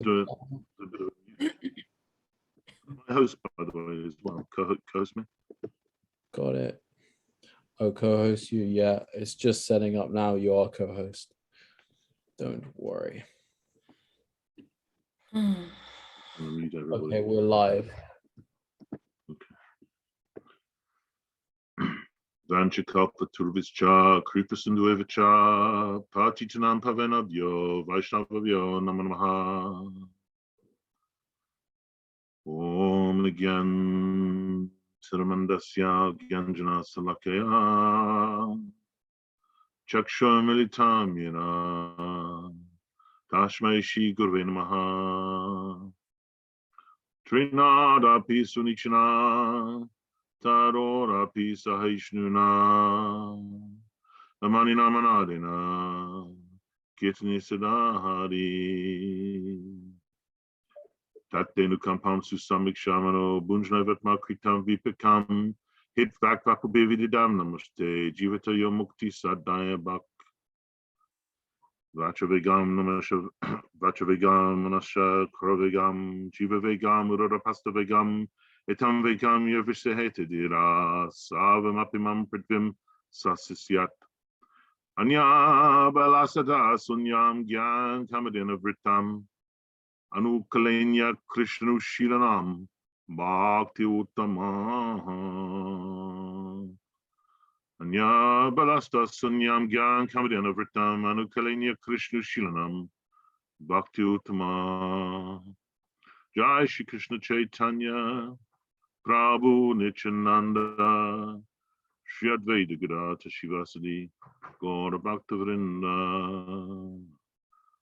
do a bit of music. My host, by the way, as well. Co-host me. Got it. Oh, co-host you. Yeah, it's just setting up now. You are co-host. Don't worry. Okay, we're live. Vanchakalpa Turvischa, Kripasunduevacha, Patitanam Pavenabhyo, Vaishnavavyo Namanamaha. Om Gyan Tiramandasya Gyanjana Salakaya, Chaksha Militam Yena, Tashmai Shri Gurve Namaha, Trinada Pisunichana, Tarora Pisa Haishnuna, Amanina Manadina, Kitni Siddhari, Tatenu Kampam Susamik Shamano, Bunjnavatma Kritam Vipakam, Hit Vakvaku Bivididam Namaste, Jivata Yomukti Sadaya Bak, Vachavegam Namasha, Vachavegam Manasha, Krovegam, Jivavegam, Urodapasta Etam vekam yavisehete dira savam apimam pritvim sasisyat. Anya balasada sunyam gyan kamadena vritam. Anukalenya krishnu shilanam bhakti uttama. Anya balasta sunyam gyan kamadena vritam. Anukalenya krishnu shilanam bhakti uttama. Jai Shri Krishna Chaitanya Prabhu Nityananda, Shri Advaita Gadata Shivasadi, Gaura Bhakta Vrinda,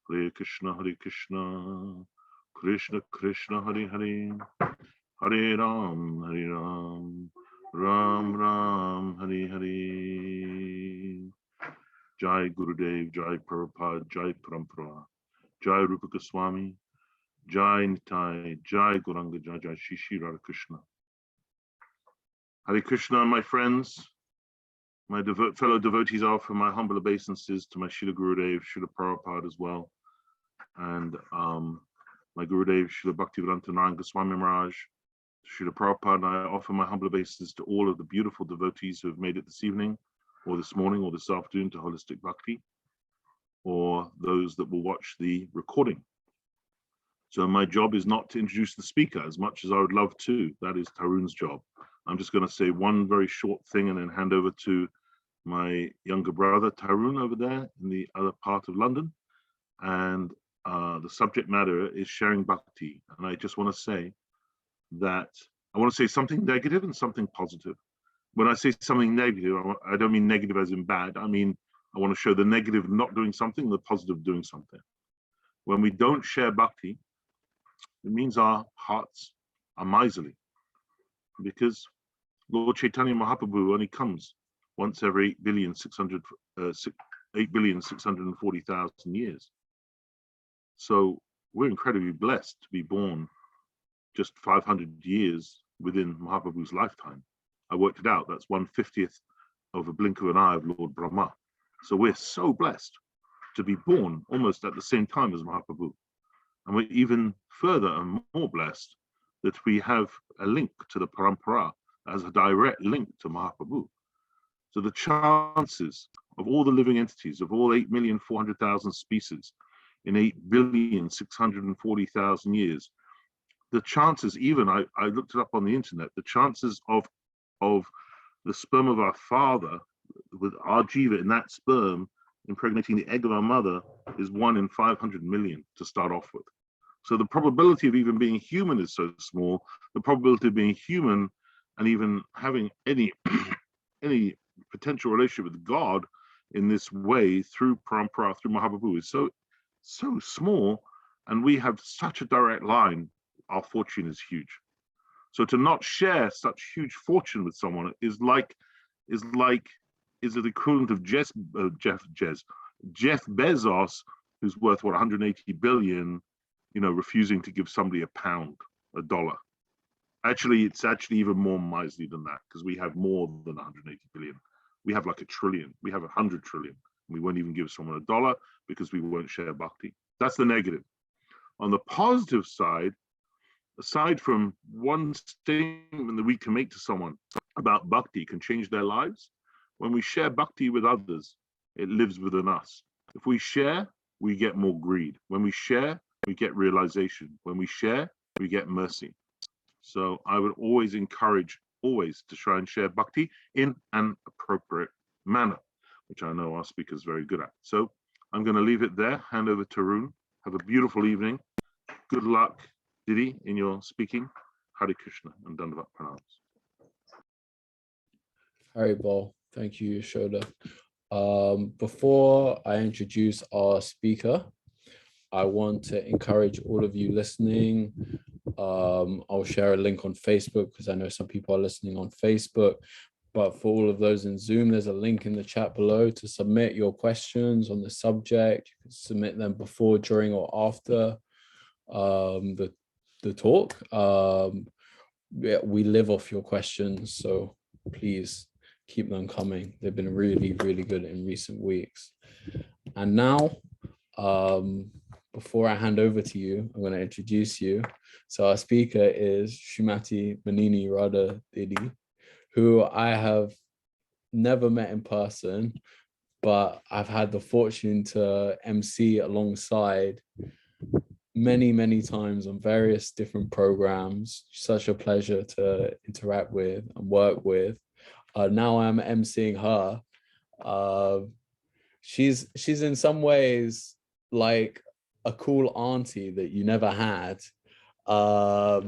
Hare Krishna, Krishna Krishna, Hare Hare, Hare Ram, Ram Ram, Hare Hare. Jai Gurudev, Jai Prabhupada, Jai Parampara, Jai Rupa Goswami, Jai Nitai, Jai Gauranga, Jai Shri Radha Krishna. Hare Krishna, my friends, my fellow devotees offer my humble obeisances to my Srila Gurudev, Srila Prabhupada as well, and my Gurudev, Srila Bhaktivedanta Narayana Goswami Maharaj, Srila Prabhupada, and I offer my humble obeisances to all of the beautiful devotees who have made it this evening, or this morning, or this afternoon to Holistic Bhakti, or those that will watch the recording. So my job is not to introduce the speaker as much as I would love to. That is Tarun's job. I'm just going to say one very short thing and then hand over to my younger brother, Tarun, over there in the other part of London. And the subject matter is sharing bhakti. And I just want to say that I want to say something negative and something positive. When I say something negative, I don't mean negative as in bad. I mean, I want to show the negative not doing something, the positive doing something. When we don't share bhakti, it means our hearts are miserly, because Lord Chaitanya Mahaprabhu only comes once every 8,640,000 years. So we're incredibly blessed to be born just 500 years within Mahaprabhu's lifetime. I worked it out, that's 1/50th of a blink of an eye of Lord Brahma. So we're so blessed to be born almost at the same time as Mahaprabhu. And we're even further and more blessed that we have a link to the parampara as a direct link to Mahaprabhu. So the chances of all the living entities, of all 8,400,000 species in 8,640,000 years, the chances, even I looked it up on the internet, the chances of the sperm of our father with our jiva in that sperm impregnating the egg of our mother is 1 in 500 million to start off with. So the probability of even being human is so small. The probability of being human and even having any potential relationship with God in this way through parampara, through Mahaprabhu is so small, and we have such a direct line. Our fortune is huge. So to not share such huge fortune with someone is the equivalent of Jeff Bezos, who's worth what, 180 billion, refusing to give somebody $1, $1. Actually, it's actually even more miserly than that, because we have more than 180 billion. We have like 1 trillion. We have 100 trillion. We won't even give someone $1 because we won't share bhakti. That's the negative. On the positive side, aside from one statement that we can make to someone about bhakti can change their lives, when we share bhakti with others, it lives within us. If we share, we get more greed. When we share, we get realization. When we share, we get mercy. So I would always encourage, always, to try and share bhakti in an appropriate manner, which I know our speaker is very good at. So I'm going to leave it there, hand over to Arun. Have a beautiful evening. Good luck, Didi, in your speaking. Hare Krishna and Dandavat Pranams. Hari Bol. Thank you, Yashoda. Before I introduce our speaker, I want to encourage all of you listening. I'll share a link on Facebook because I know some people are listening on Facebook. But for all of those in Zoom, there's a link in the chat below to submit your questions on the subject. You can submit them before, during, or after the talk. We live off your questions, so please keep them coming. They've been really, really good in recent weeks. And now, before I hand over to you, I'm going to introduce you. So our speaker is Srimati Manini Radha Didi, who I have never met in person, but I've had the fortune to MC alongside many, many times on various different programs. Such a pleasure to interact with and work with. Now I'm emceeing her. She's in some ways like a cool auntie that you never had. Yeah,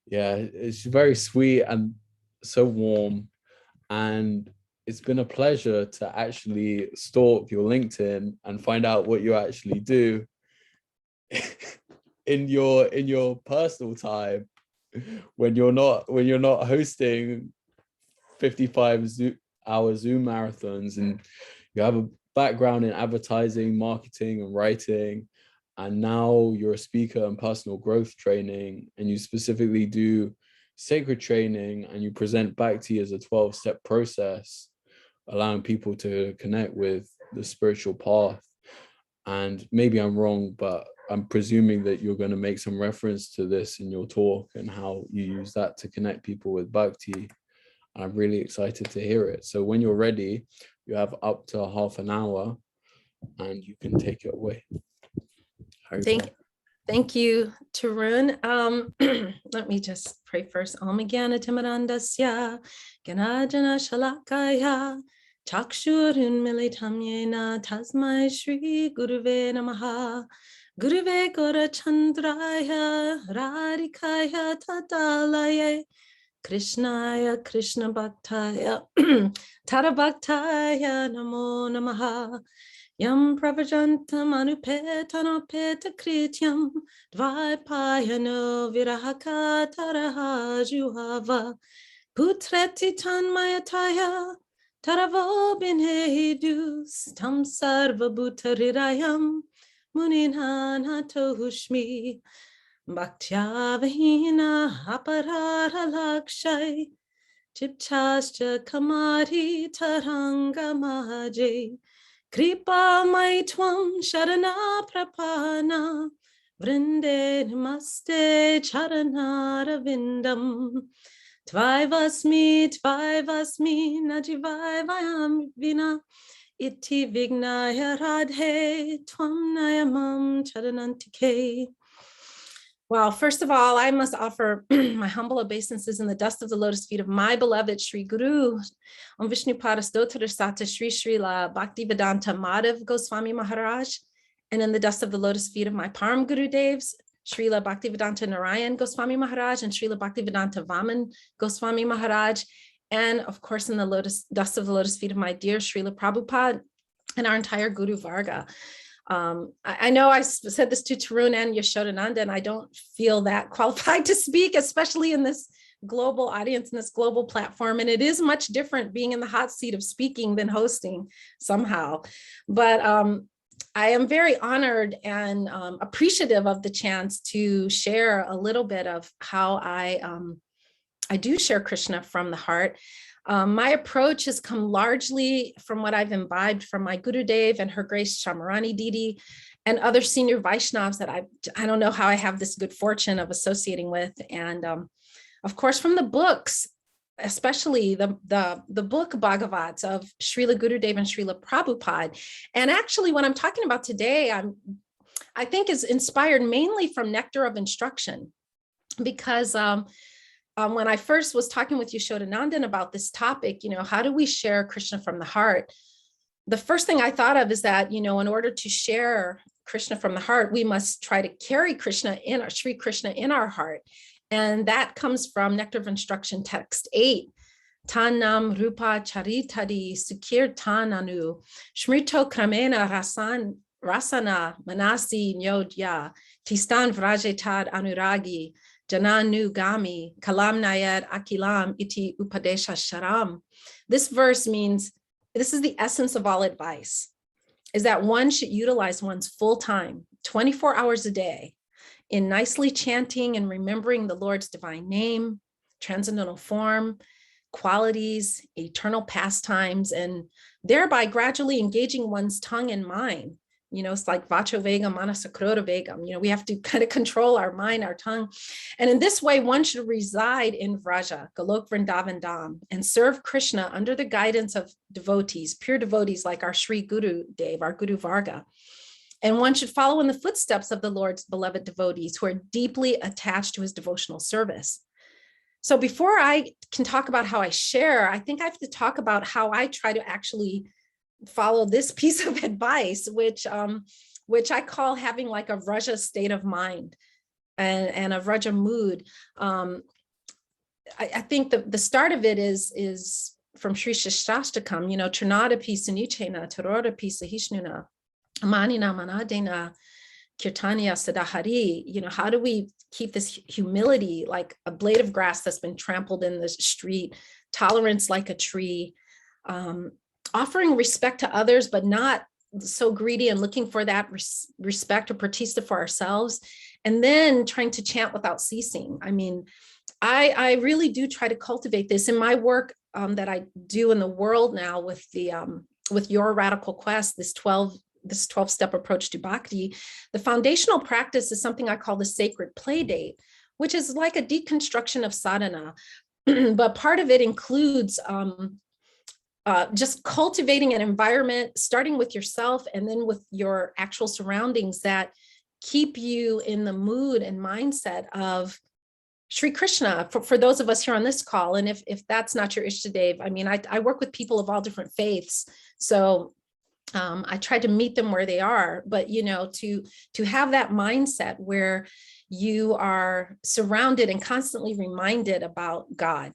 it's very sweet and so warm, and it's been a pleasure to actually stalk your LinkedIn and find out what you actually do in your personal time when you're not hosting 55-hour Zoom marathons, and you have a background in advertising, marketing, and writing, and now you're a speaker and personal growth training, and you specifically do sacred training, and you present Bhakti as a 12-step process, allowing people to connect with the spiritual path. And maybe I'm wrong, but I'm presuming that you're going to make some reference to this in your talk and how you use that to connect people with Bhakti. I'm really excited to hear it. So when you're ready, you have up to half an hour and you can take it away. Thank you, Tarun. Let me just pray first. Om Gyana Timarandasya Gyanajana Shalakaya Chakshurun Militam Yena Tasmai Shri Guruve Namaha Guruve Gora Chandraya Radhikaya Tadalaye Krishnaya Krishna Bhaktaya Tara Bhaktaya Namo Namaha Yam Pravajantam Anupetanopeta Krityam Dvaipayano Virahaka Taraha Juhava Putreti Tanmayataya Taravo Binhedus Tam Sarva Bhutarirayam Muninhan Hatohushmi Bhaktya Vahina Aparara Lakshai Chipchascha Kamari Taranga Mahaje Kripa Maitwam Sharana Prapana Vrinde Namaste Charanara Vindam Tvai Vasmi Najivai Vayam Vina Iti Vignaya Radhe Tvam Nayamam Charanantike. Wow, first of all, I must offer my humble obeisances in the dust of the lotus feet of my beloved Sri Guru, Om Vishnu Parastotra Sata Sri Srila Bhaktivedanta Madhav Goswami Maharaj, and in the dust of the lotus feet of my Param Guru Devs, Srila Bhaktivedanta Narayan Goswami Maharaj and Srila Bhaktivedanta Vaman Goswami Maharaj, and of course in the dust of the lotus feet of my dear Srila Prabhupada and our entire Guru Varga. I know I said this to Tarun and Yashodananda, and I don't feel that qualified to speak, especially in this global audience, in this global platform. And it is much different being in the hot seat of speaking than hosting somehow. But I am very honored and appreciative of the chance to share a little bit of how I do share Krishna from the heart. My approach has come largely from what I've imbibed from my Gurudev and Her Grace Shamarani Didi, and other senior Vaishnavas that I don't know how I have this good fortune of associating with. And of course, from the books, especially the book Bhagavats of Srila Gurudev and Srila Prabhupada. And actually, what I'm talking about today, I think is inspired mainly from Nectar of Instruction, because when I first was talking with Yashodanandan about this topic, how do we share Krishna from the heart? The first thing I thought of is that, in order to share Krishna from the heart, we must try to carry Sri Krishna in our heart. And that comes from Nectar of Instruction text 8. Tanam rupa charitadi sukir tananu shmrito kramena rasana manasi nyodya tistan vrajetad anuragi jananu gami kalam nayad akilam iti upadesha sharam. This verse means, this is the essence of all advice, is that one should utilize one's full time, 24 hours a day, in nicely chanting and remembering the Lord's divine name, transcendental form, qualities, eternal pastimes, and thereby gradually engaging one's tongue and mind. It's like vacho vegam, manasakroda vegam. We have to kind of control our mind, our tongue. And in this way, one should reside in Vraja, Golok Vrindavan Dham, and serve Krishna under the guidance of devotees, pure devotees like our Sri Guru Dev, our Guru Varga. And one should follow in the footsteps of the Lord's beloved devotees who are deeply attached to his devotional service. So before I can talk about how I share, I think I have to talk about how I try to actually follow this piece of advice, which I call having like a Vraja state of mind and a Vraja mood. I think the start of it is from Sri Shastastakam, Trinadapi Sanichena, Tarodapi Sahishnuna, Manina Manadena, Kirtanya Sadahari. How do we keep this humility like a blade of grass that's been trampled in the street, tolerance like a tree, offering respect to others, but not so greedy and looking for that respect or pratista for ourselves, and then trying to chant without ceasing. I mean, I really do try to cultivate this in my work that I do in the world now with your Radical Quest, this 12-step approach to Bhakti. The foundational practice is something I call the sacred play date, which is like a deconstruction of sadhana. But part of it includes just cultivating an environment, starting with yourself and then with your actual surroundings that keep you in the mood and mindset of Sri Krishna for those of us here on this call. And if that's not your Ishtadev, I mean, I work with people of all different faiths. So I try to meet them where they are, but to have that mindset where you are surrounded and constantly reminded about God.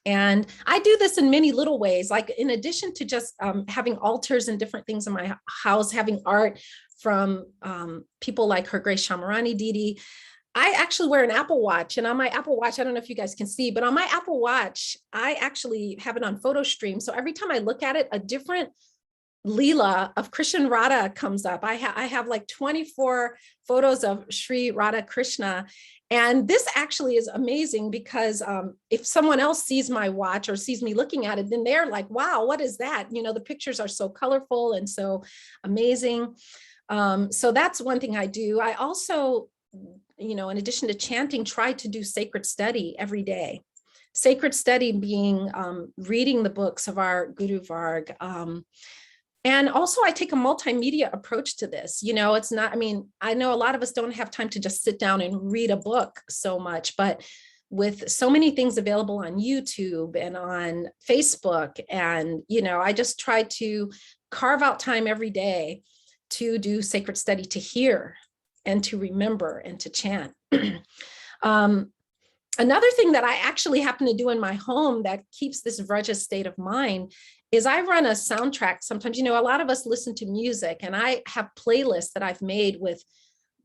And I do this in many little ways, like in addition to just having altars and different things in my house, having art from people like Her Grace Shamarani Didi. I actually wear an Apple Watch, and on my Apple Watch, I don't know if you guys can see, but on my Apple Watch, I actually have it on photo stream. So every time I look at it, a different Leela of Krishna Radha comes up. I have like 24 photos of Sri Radha Krishna. And this actually is amazing because if someone else sees my watch or sees me looking at it, then they're like, wow, what is that? The pictures are so colorful and so amazing. So that's one thing I do. I also, in addition to chanting, try to do sacred study every day. Sacred study being reading the books of our Guru Varg. And also I take a multimedia approach to this. It's not, I know a lot of us don't have time to just sit down and read a book so much, but with so many things available on YouTube and on Facebook, and, I just try to carve out time every day to do sacred study, to hear and to remember and to chant. Another thing that I actually happen to do in my home that keeps this Vraja state of mind is I run a soundtrack. Sometimes, a lot of us listen to music, and I have playlists that I've made with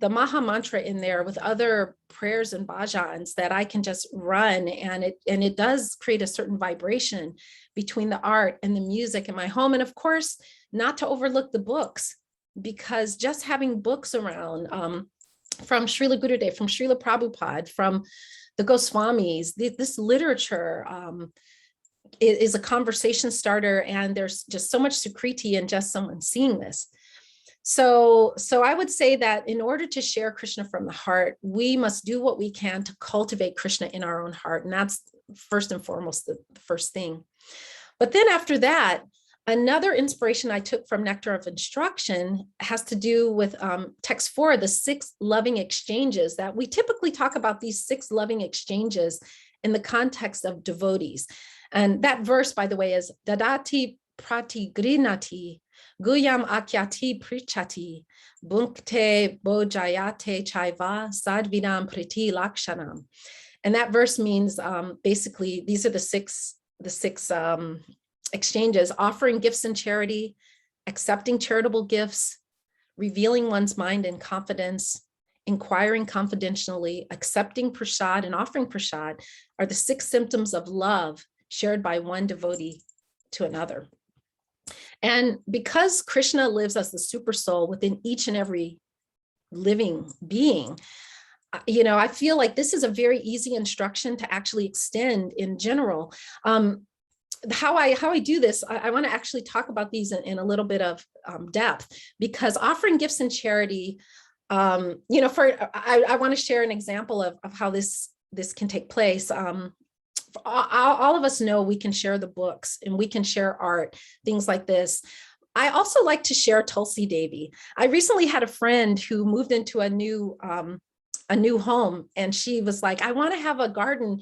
the Maha Mantra in there with other prayers and bhajans that I can just run. And it does create a certain vibration between the art and the music in my home. And of course, not to overlook the books, because just having books around from Srila Gurudev, from Srila Prabhupada, from the Goswamis, this literature is a conversation starter, and there's just so much sukriti in just someone seeing this. So I would say that in order to share Krishna from the heart, we must do what we can to cultivate Krishna in our own heart. And that's first and foremost the first thing. But then after that, another inspiration I took from Nectar of Instruction has to do with text 4, the 6 loving exchanges, that we typically talk about these 6 loving exchanges in the context of devotees. And that verse, by the way, is Dadati Prati Grinati Guyam Akyati Prichati Bunkte Bojayate Chaiva Sadvidam Priti Lakshanam. And that verse means basically these are the six exchanges: offering gifts in charity, accepting charitable gifts, revealing one's mind in confidence, inquiring confidentially, accepting prasad and offering prasad are the 6 symptoms of love shared by one devotee to another. And because Krishna lives as the super soul within each and every living being, you know, I feel like this is a very easy instruction to actually extend in general. How I do this, I want to actually talk about these in a little bit of depth, because offering gifts in charity, you know, I want to share an example of how this can take place. All of us know we can share the books and we can share art, things like this. I also like to share Tulsi Devi. I recently had a friend who moved into a new home, and she was like, I want to have a garden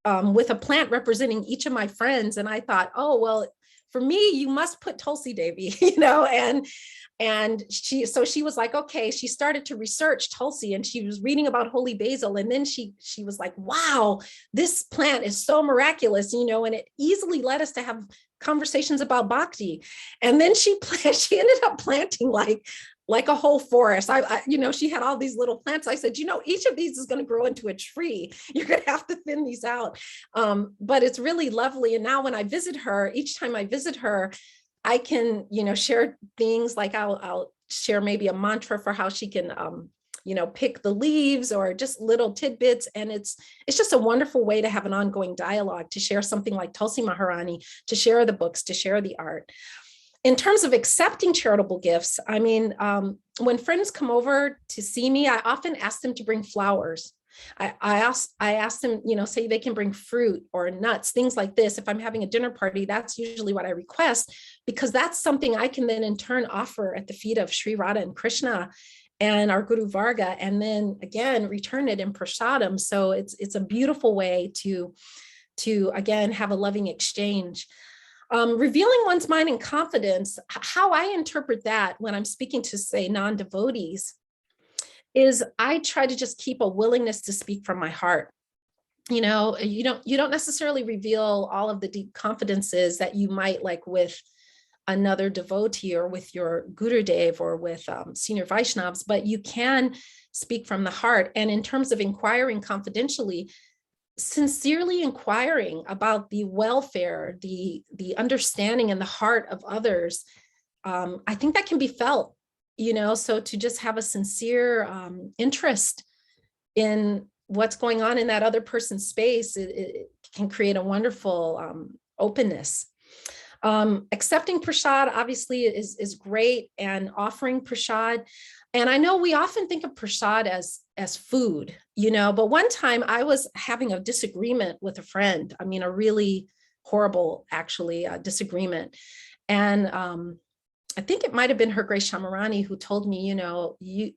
with a plant representing each of my friends. And I thought, oh, well, for me, you must put Tulsi Devi, you know, and she was like, okay, she started to research Tulsi, and she was reading about holy basil. And then she was like, wow, this plant is so miraculous, you know, and it easily led us to have conversations about Bhakti. And then she ended up planting like a whole forest. You know, she had all these little plants. I said, you know, each of these is going to grow into a tree. You're going to have to thin these out. But it's really lovely. And now when I visit her, each time I visit her, I can, you know, share things like I'll share maybe a mantra for how she can, you know, pick the leaves or just little tidbits. And it's just a wonderful way to have an ongoing dialogue, to share something like Tulsi Maharani, to share the books, to share the art. In terms of accepting charitable gifts, I mean, when friends come over to see me, I often ask them to bring flowers. I ask them, you know, say they can bring fruit or nuts, things like this. If I'm having a dinner party, that's usually what I request, because that's something I can then in turn offer at the feet of Sri Radha and Krishna and our Guru Varga, and then again, return it in prasadam. So it's a beautiful way to again, have a loving exchange. Revealing one's mind in confidence, how I interpret that when I'm speaking to, say, non-devotees, is I try to just keep a willingness to speak from my heart. You know, you don't necessarily reveal all of the deep confidences that you might like with another devotee or with your Gurudev or with senior Vaishnavas, but you can speak from the heart. And in terms of inquiring confidentially, sincerely inquiring about the welfare, the understanding and the heart of others, I think that can be felt, you know, so to just have a sincere interest in what's going on in that other person's space, it can create a wonderful openness. Accepting prasad obviously is great, and offering prasad. And I know we often think of prasad as food, you know, but one time I was having a disagreement with a friend. I mean, a really horrible, actually, disagreement. And I think it might have been Her Grace Shamarani who told me, you know,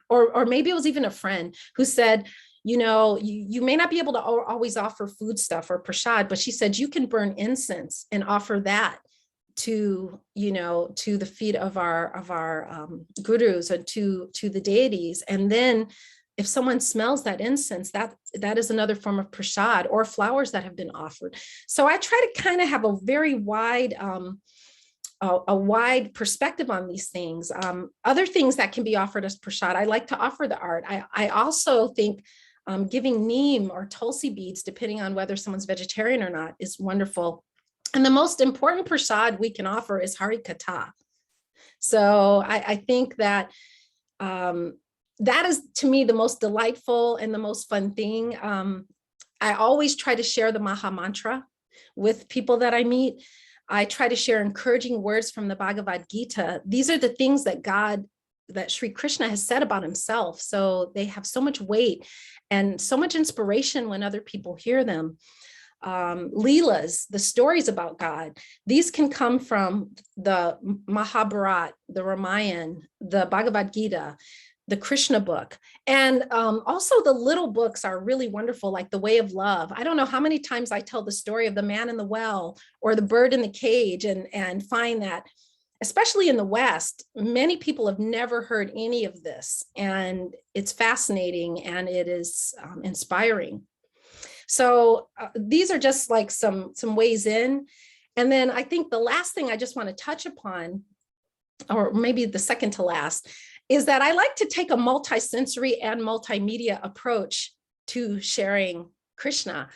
or maybe it was even a friend who said, you know, you may not be able to always offer food stuff or prasad, but she said, you can burn incense and offer that to, you know, to the feet of our gurus and to the deities. And then if someone smells that incense, that is another form of prasad, or flowers that have been offered. So I try to kind of have a very wide, a wide perspective on these things. Other things that can be offered as prasad, I like to offer the art. I also think giving neem or tulsi beads, depending on whether someone's vegetarian or not, is wonderful. And the most important prasad we can offer is Hari Katha. So I think that that is, to me, the most delightful and the most fun thing. I always try to share the Maha Mantra with people that I meet. I try to share encouraging words from the Bhagavad Gita. These are the things that God that Sri Krishna has said about himself. So they have so much weight and so much inspiration when other people hear them. Leelas, the stories about God, these can come from the Mahabharata, the Ramayana, the Bhagavad Gita, the Krishna book. And also the little books are really wonderful, like The Way of Love. I don't know how many times I tell the story of the man in the well or the bird in the cage, and find that, especially in the West, many people have never heard any of this. And it's fascinating and it is inspiring. So these are just like some ways in. And then I think the last thing I just want to touch upon, or maybe the second to last, is that I like to take a multi-sensory and multimedia approach to sharing Krishna.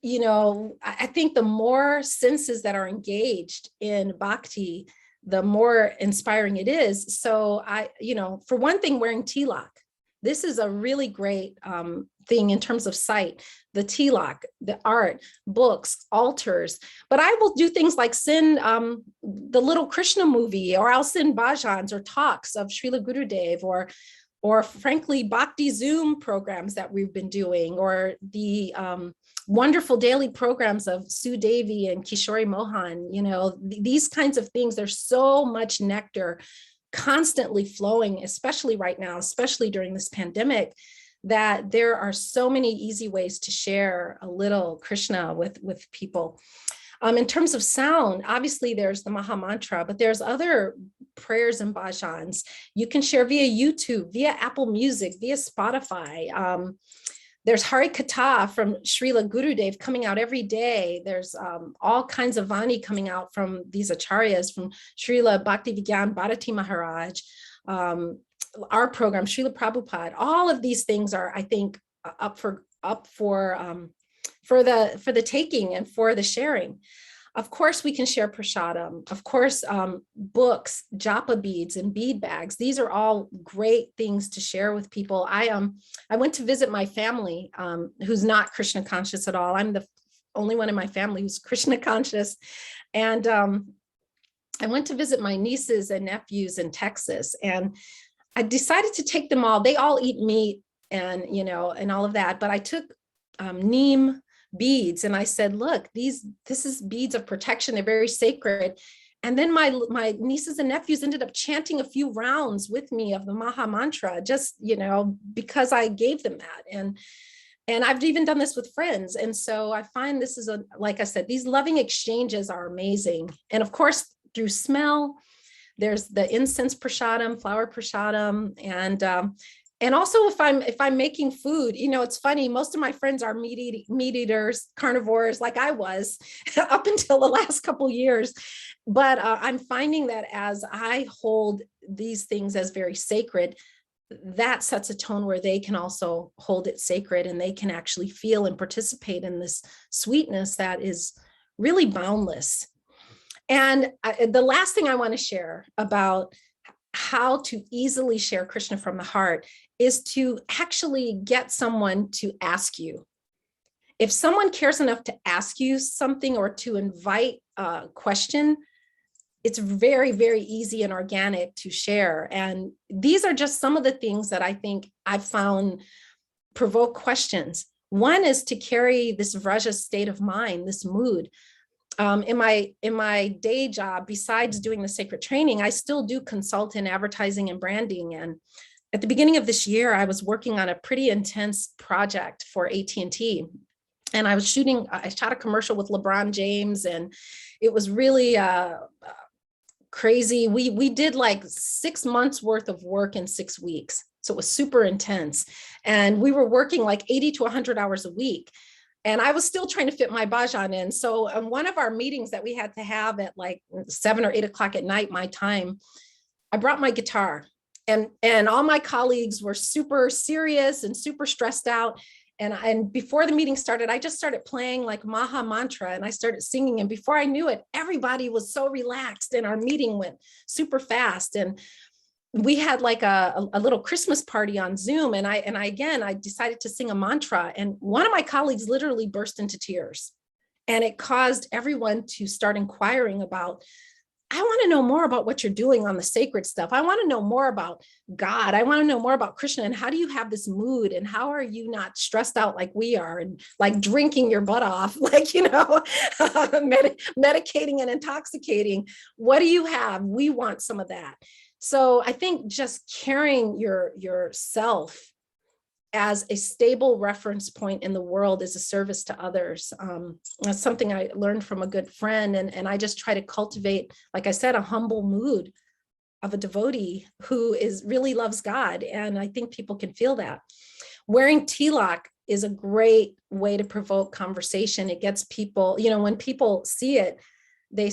You know, I think the more senses that are engaged in bhakti, the more inspiring it is. So you know, for one thing, wearing tilak. This is a really great thing in terms of sight, the tilak, the art, books, altars. But I will do things like send the little Krishna movie, or I'll send bhajans or talks of Srila Gurudev, or frankly, Bhakti Zoom programs that we've been doing, or the wonderful daily programs of Sue Devi and Kishori Mohan. You know, these kinds of things, there's so much nectar constantly flowing, especially right now, especially during this pandemic, that there are so many easy ways to share a little Krishna with people. In terms of sound, obviously there's the Maha Mantra, but there's other prayers and bhajans. You can share via YouTube, via Apple Music, via Spotify. There's Hari Katha from Srila Gurudev coming out every day. There's all kinds of Vani coming out from these acharyas, from Srila Bhaktivigyan Bharati Maharaj, our program, Srila Prabhupada. All of these things are, I think, up for the taking and for the sharing. Of course, we can share prasadam. Of course, books, japa beads, and bead bags. These are all great things to share with people. I went to visit my family, who's not Krishna conscious at all. I'm the only one in my family who's Krishna conscious. And I went to visit my nieces and nephews in Texas, and I decided to take them all. They all eat meat and, you know, and all of that. But I took neem beads, and I said, look, this is beads of protection. They're very sacred. And then my nieces and nephews ended up chanting a few rounds with me of the Maha Mantra, just, you know, because I gave them that. And I've even done this with friends. And so I find this is like I said, these loving exchanges are amazing. And of course, through smell, there's the incense prasadam, flower prasadam, and also if I'm making food, you know, it's funny, most of my friends are meat eaters, carnivores, like I was up until the last couple of years. But I'm finding that as I hold these things as very sacred, that sets a tone where they can also hold it sacred, and they can actually feel and participate in this sweetness that is really boundless. And the last thing I want to share about how to easily share Krishna from the heart is to actually get someone to ask you. If someone cares enough to ask you something or to invite a question, it's very, very easy and organic to share. And these are just some of the things that I think I've found provoke questions. One is to carry this Vraja state of mind, this mood. In my day job, besides doing the sacred training, I still do consult in advertising and branding. And at the beginning of this year, I was working on a pretty intense project for AT&T. And I shot a commercial with LeBron James, and it was really crazy. We did like 6 months worth of work in 6 weeks. So it was super intense. And we were working like 80 to 100 hours a week. And I was still trying to fit my bhajan in. So in one of our meetings that we had to have at like 7 or 8 o'clock at night, my time, I brought my guitar, and all my colleagues were super serious and super stressed out. And before the meeting started, I just started playing like Maha Mantra, and I started singing. And before I knew it, everybody was so relaxed, and our meeting went super fast. And we had like a little Christmas party on Zoom. And I decided to sing a mantra, and one of my colleagues literally burst into tears, and it caused everyone to start inquiring about I want to know more about what you're doing on the sacred stuff. I want to know more about God. I want to know more about Krishna. And how do you have this mood? And how are you not stressed out like we are and like drinking your butt off, like, you know, medicating and intoxicating? What do you have? We want some of that. So I think just carrying yourself as a stable reference point in the world is a service to others. That's something I learned from a good friend. And I just try to cultivate, like I said, a humble mood of a devotee who really loves God. And I think people can feel that. Wearing tilak is a great way to provoke conversation. It gets people, you know, when people see it, they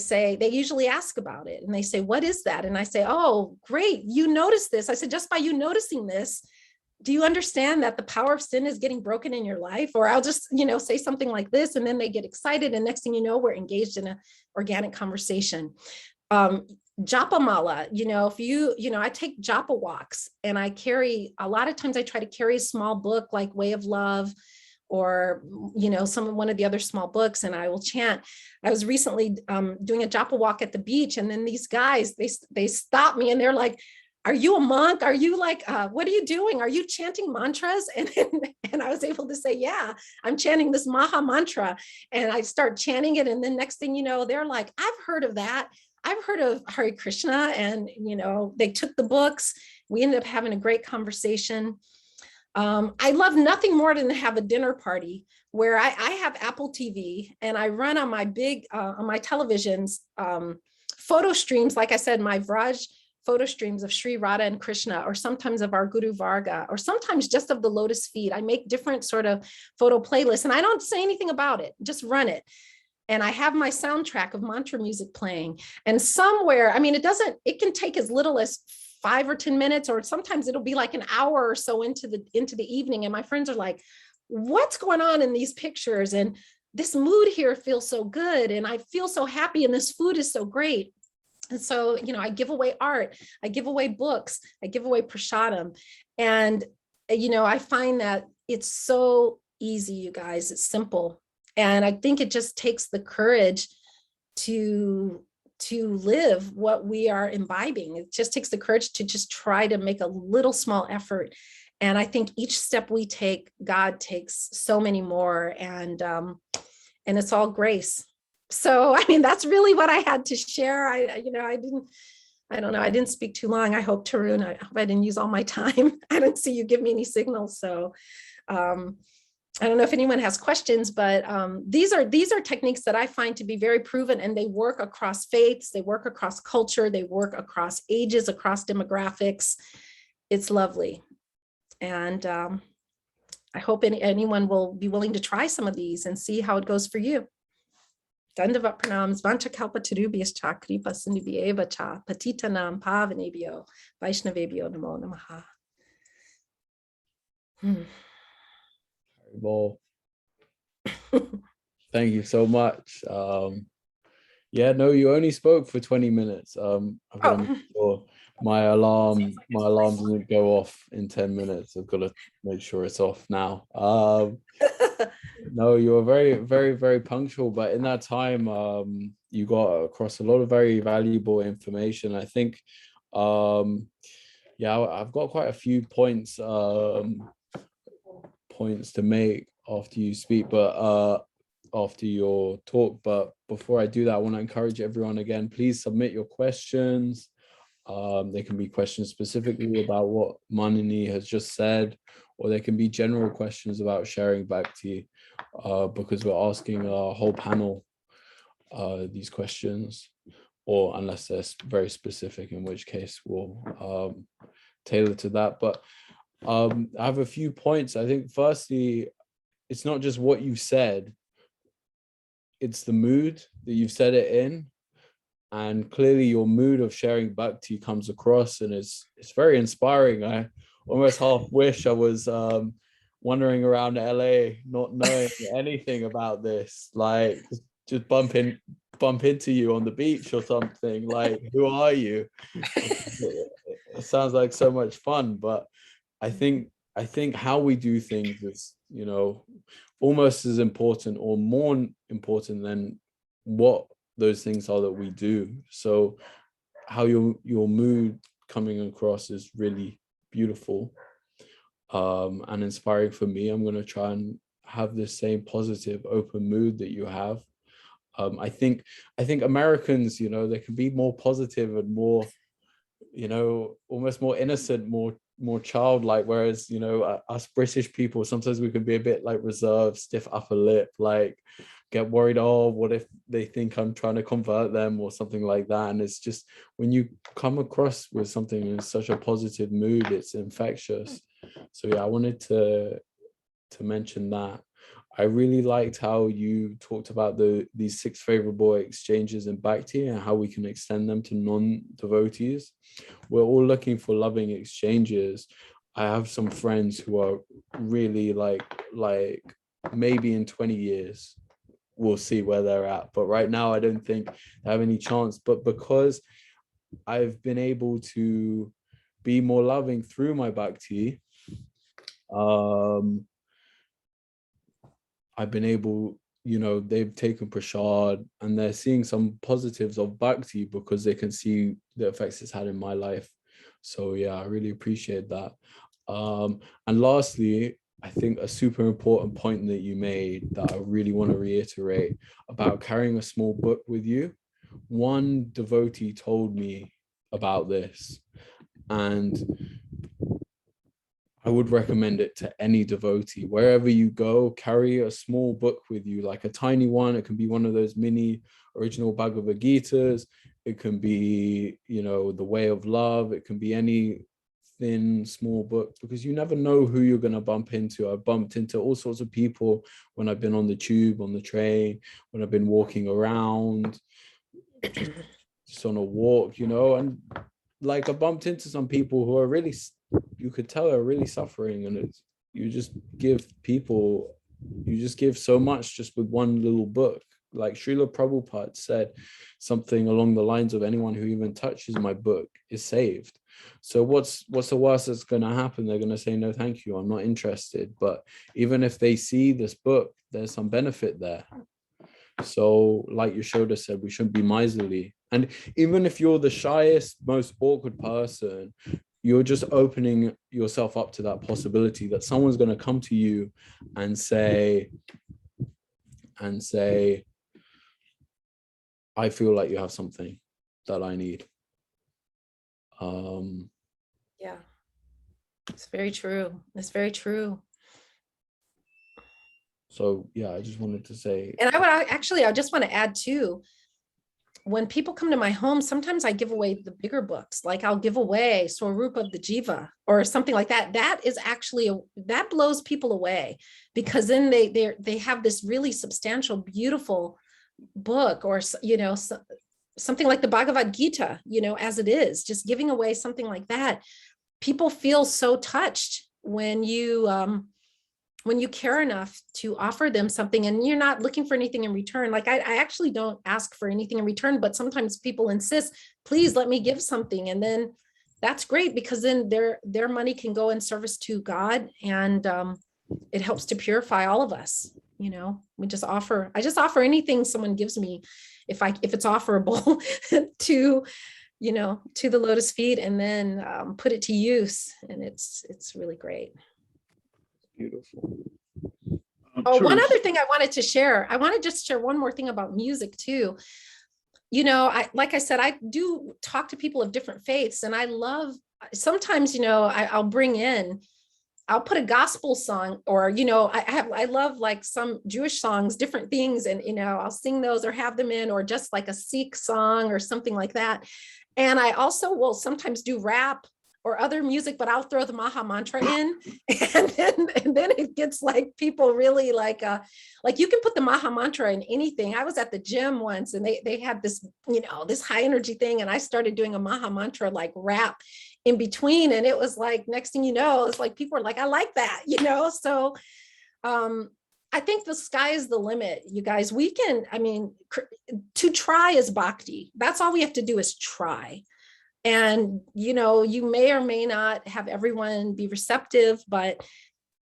usually ask about it and they say, what is that? And I say, oh, great, you noticed this. I said, just by you noticing this, do you understand that the power of sin is getting broken in your life? Or I'll just, you know, say something like this, and then they get excited. And next thing you know, we're engaged in an organic conversation. Japa mala, you know, I take japa walks, and I carry, a lot of times I try to carry a small book like Way of Love, or, you know, one of the other small books, and I will chant. I was recently doing a japa walk at the beach, and then these guys, they stopped me and they're like, are you a monk? Are you like, what are you doing? Are you chanting mantras? And I was able to say, yeah, I'm chanting this Maha mantra. And I start chanting it. And then next thing you know, they're like, I've heard of that. I've heard of Hare Krishna. And, you know, they took the books. We ended up having a great conversation. I love nothing more than to have a dinner party where I have Apple TV, and I run on my on my televisions, photo streams. Like I said, my Vraj photo streams of Sri Radha and Krishna, or sometimes of our Guru Varga, or sometimes just of the lotus feet. I make different sort of photo playlists, and I don't say anything about it, just run it. And I have my soundtrack of mantra music playing. And somewhere, I mean, it can take as little as 5 or 10 minutes, or sometimes it'll be like an hour or so into the evening. And my friends are like, what's going on in these pictures? And this mood here feels so good. And I feel so happy. And this food is so great. And so, you know, I give away art, I give away books, I give away prasadam. And, you know, I find that it's so easy, you guys, it's simple. And I think it just takes the courage to live what we are imbibing. It just takes the courage to just try to make a little small effort. And I think each step we take, God takes so many more, and it's all grace. So, I mean, that's really what I had to share. I didn't speak too long. I hope, Tarun, I hope I didn't use all my time. I didn't see you give me any signals. So I don't know if anyone has questions, but these are techniques that I find to be very proven, and they work across faiths, they work across culture, they work across ages, across demographics. It's lovely. And I hope anyone will be willing to try some of these and see how it goes for you. Dandavat pranams, vancha kalpa tarubhyascha, kripa sindhubhyeva cha, patitanam pavanebhyo, vaishnavebhyo namo namaha. Well, thank you so much. Yeah, no, you only spoke for 20 minutes. I've got to make sure my alarm doesn't go off in 10 minutes. I've got to make sure it's off now. No, you were very, very, very punctual, but in that time, you got across a lot of very valuable information. I think, yeah, I've got quite a few points to make after you speak, but after your talk. But before I do that, I want to encourage everyone again, please submit your questions. They can be questions specifically about what Manini has just said, or they can be general questions about sharing Bhakti, because we're asking a whole panel these questions, or unless they're very specific, in which case we'll tailor to that. But I have a few points. I think firstly, it's not just what you said, it's the mood that you've said it in. And clearly your mood of sharing Bhakti comes across, and it's very inspiring. I almost half wish I was wandering around LA not knowing anything about this, like just bump into you on the beach or something, like, who are you? It sounds like so much fun, but I think how we do things is, you know, almost as important or more important than what those things are that we do. So how your mood coming across is really beautiful and inspiring for me. I'm going to try and have the same positive, open mood that you have. I think Americans, you know, they can be more positive and more, you know, almost more innocent, more childlike, whereas, you know, us British people, sometimes we can be a bit like reserved, stiff upper lip, like get worried, oh, what if they think I'm trying to convert them or something like that. And it's just, when you come across with something in such a positive mood, it's infectious. So yeah, I wanted to mention that. I really liked how you talked about these 6 favorable exchanges in Bhakti and how we can extend them to non-devotees. We're all looking for loving exchanges. I have some friends who are really like maybe in 20 years, we'll see where they're at. But right now, I don't think they have any chance. But because I've been able to be more loving through my Bhakti, I've been able, you know, they've taken prasad and they're seeing some positives of Bhakti because they can see the effects it's had in my life. So yeah, I really appreciate that. And lastly, I think a super important point that you made that I really want to reiterate about carrying a small book with you. One devotee told me about this, and I would recommend it to any devotee. Wherever you go, carry a small book with you, like a tiny one. It can be one of those mini original Bhagavad Gitas. It can be, you know, The Way of Love. It can be any thin, small book, because you never know who you're going to bump into. I've bumped into all sorts of people when I've been on the tube, on the train, when I've been walking around, just on a walk, you know, and like I bumped into some people who are really, you could tell are really suffering, and it's, you just give so much just with one little book. Like Srila Prabhupada said something along the lines of, anyone who even touches my book is saved. So what's the worst that's going to happen? They're going to say, no, thank you, I'm not interested. But even if they see this book, there's some benefit there. So like Yashoda said, we shouldn't be miserly. And even if you're the shyest, most awkward person, you're just opening yourself up to that possibility that someone's going to come to you and say, I feel like you have something that I need. Yeah, it's very true. It's very true. So yeah, I just wanted to say. And I just want to add too, when people come to my home, sometimes I give away the bigger books, like I'll give away Swarupa of the Jiva or something like that. That is actually, that blows people away, because then they have this really substantial, beautiful book, or, you know, something like the Bhagavad Gita, you know, as it is, just giving away something like that. People feel so touched when you care enough to offer them something, and you're not looking for anything in return. Like I actually don't ask for anything in return, but sometimes people insist, please let me give something. And then that's great, because then their money can go in service to God, and it helps to purify all of us. You know, I just offer anything someone gives me, if it's offerable to, you know, to the lotus feet, and then put it to use. And it's really great. Beautiful. Oh, one other thing I wanted to share. I want to just share one more thing about music too. You know, like I said, I do talk to people of different faiths, and I love, sometimes, you know, I'll put a gospel song, or, you know, I love like some Jewish songs, different things. And, you know, I'll sing those or have them in, or just like a Sikh song or something like that. And I also will sometimes do rap or other music, but I'll throw the Maha Mantra in, and then it gets like people really like you can put the Maha Mantra in anything. I was at the gym once, and they had this, you know, this high energy thing, and I started doing a Maha Mantra like rap in between, and it was like, next thing you know, it's like people are like, I like that, you know. So I think the sky is the limit, you guys. We can, I mean, to try is bhakti. That's all we have to do, is try. And, you know, you may or may not have everyone be receptive, but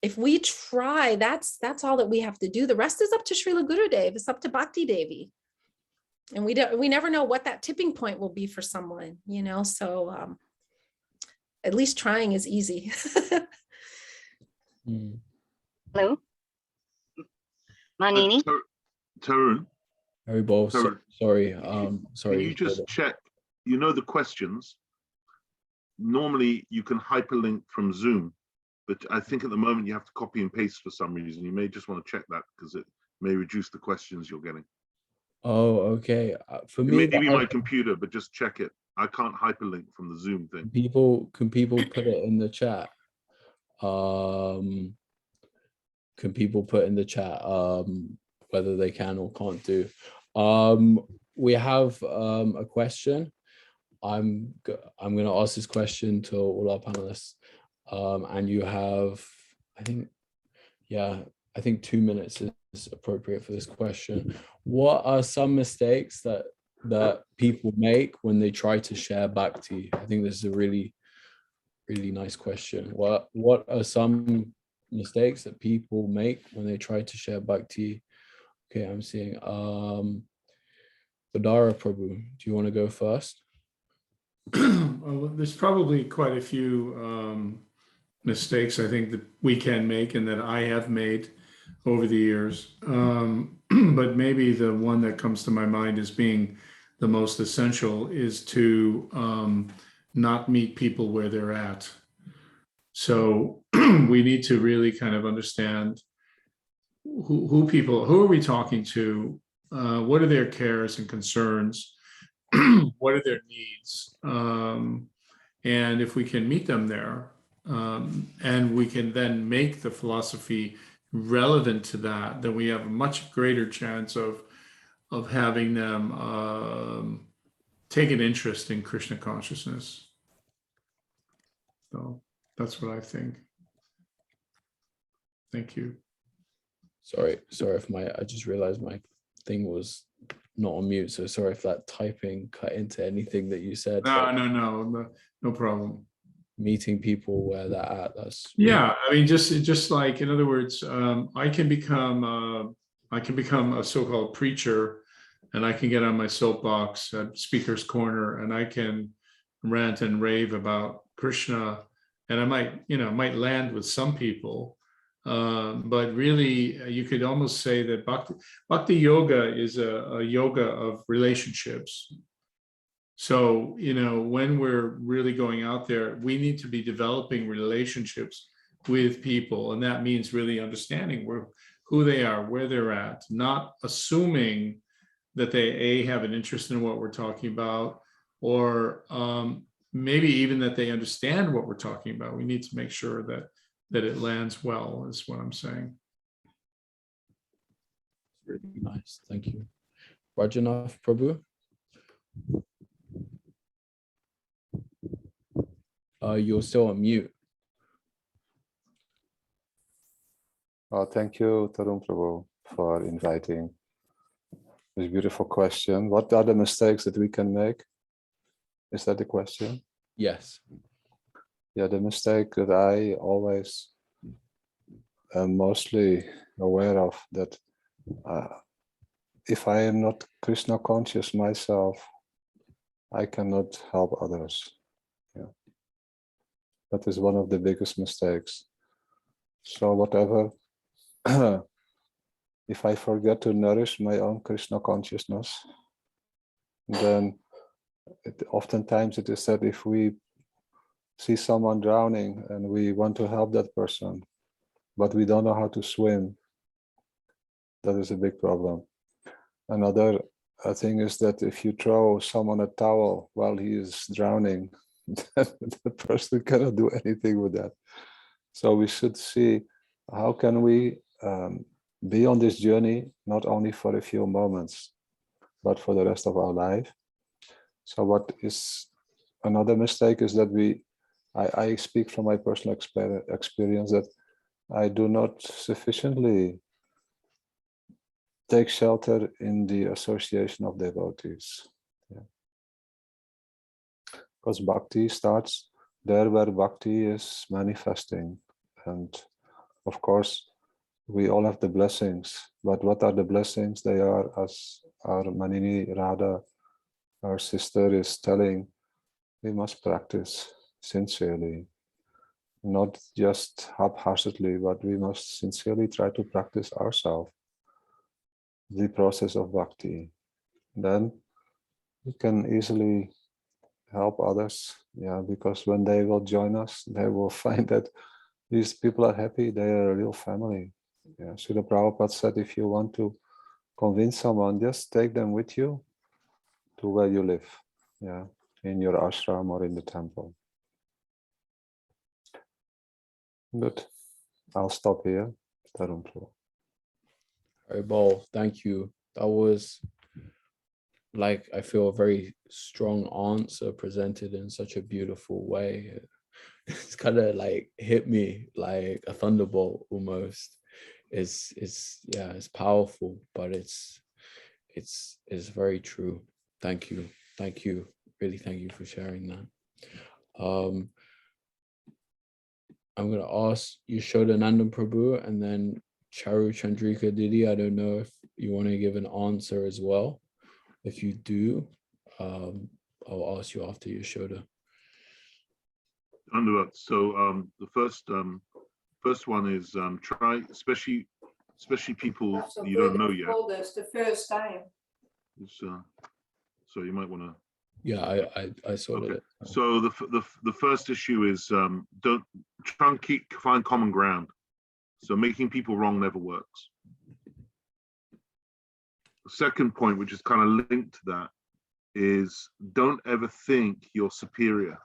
if we try, that's all that we have to do. The rest is up to Srila Gurudev. It's up to Bhakti Devi. And we never know what that tipping point will be for someone, you know, so at least trying is easy. Hello, Manini. Tarun, Harry Ball, Tarun, sorry. can Sorry. you just check, you know, the questions, normally you can hyperlink from Zoom, but I think at the moment you have to copy and paste for some reason. You may just want to check that because it may reduce the questions you're getting. Oh, okay. For It me, may be my computer, but just check it. I can't hyperlink from the Zoom thing. can people put it in the chat? Can people put in the chat whether they can or can't do? We have a question. I'm going to ask this question to all our panelists, and you have, I think 2 minutes is appropriate for this question. What are some mistakes that people make when they try to share Bhakti? I think this is a really, really nice question. What are some mistakes that people make when they try to share Bhakti? Okay, I'm seeing Badara Prabhu, do you want to go first? Well, there's probably quite a few mistakes I think that we can make and that I have made over the years. But maybe the one that comes to my mind as being the most essential is to not meet people where they're at. So we need to really kind of understand who are we talking to? What are their cares and concerns? What are their needs? And if we can meet them there, and we can then make the philosophy relevant to that, then we have a much greater chance of having them take an interest in Krishna consciousness. So that's what I think. Thank you. Sorry if I just realized my thing was not on mute, so sorry if that typing cut into anything that you said. No problem. Meeting people where they're at, that's yeah. I mean, just like, in other words, I can become a so-called preacher, and I can get on my soapbox at Speaker's Corner, and I can rant and rave about Krishna, and I might land with some people. But really, you could almost say that Bhakti Yoga is a yoga of relationships. So, when we're really going out there, we need to be developing relationships with people. And that means really understanding who they are, where they're at, not assuming that they have an interest in what we're talking about, or maybe even that they understand what we're talking about. We need to make sure that it lands well, is what I'm saying. really nice. Thank you. Rajanath Prabhu. You're still on mute. Thank you, Tarun Prabhu, for inviting this beautiful question. What are the mistakes that we can make? Is that the question? Yes. Yeah, the mistake that I always am mostly aware of, that if I am not Krishna conscious myself, I cannot help others. Yeah. That is one of the biggest mistakes. So whatever, if I forget to nourish my own Krishna consciousness, then oftentimes it is that if we see someone drowning and we want to help that person, but we don't know how to swim, that is a big problem. Another thing is that if you throw someone a towel while he is drowning, the person cannot do anything with that. So we should see how can we be on this journey, not only for a few moments, but for the rest of our life. So what is another mistake is that I speak from my personal experience that I do not sufficiently take shelter in the association of devotees. Yeah. Because bhakti starts there where bhakti is manifesting. And of course, we all have the blessings, but what are the blessings? They are as our Manini Radha, our sister, is telling, we must practice sincerely, not just haphazardly, but we must sincerely try to practice ourselves the process of bhakti. Then we can easily help others, yeah, because when they will join us, they will find that these people are happy, they are a real family. Yeah, Srila Prabhupada said, if you want to convince someone, just take them with you to where you live, yeah, in your ashram or in the temple. Good. I'll stop here. Tarun. Haribol, thank you. That was, like, I feel a very strong answer presented in such a beautiful way. It's kind of like hit me like a thunderbolt almost. It's yeah, it's powerful, but it's very true. Thank you, really thank you for sharing that. I'm gonna ask Yashoda Nandan Prabhu and then Charu Chandrika Didi. I don't know if you want to give an answer as well. If you do, I'll ask you after Yashoda. So the first one is try, especially people you don't know yet. That's the first time. So you might want to. Yeah, I sorted it. So the first issue is don't try and find common ground. So making people wrong never works. The second point, which is kind of linked to that, is don't ever think you're superior.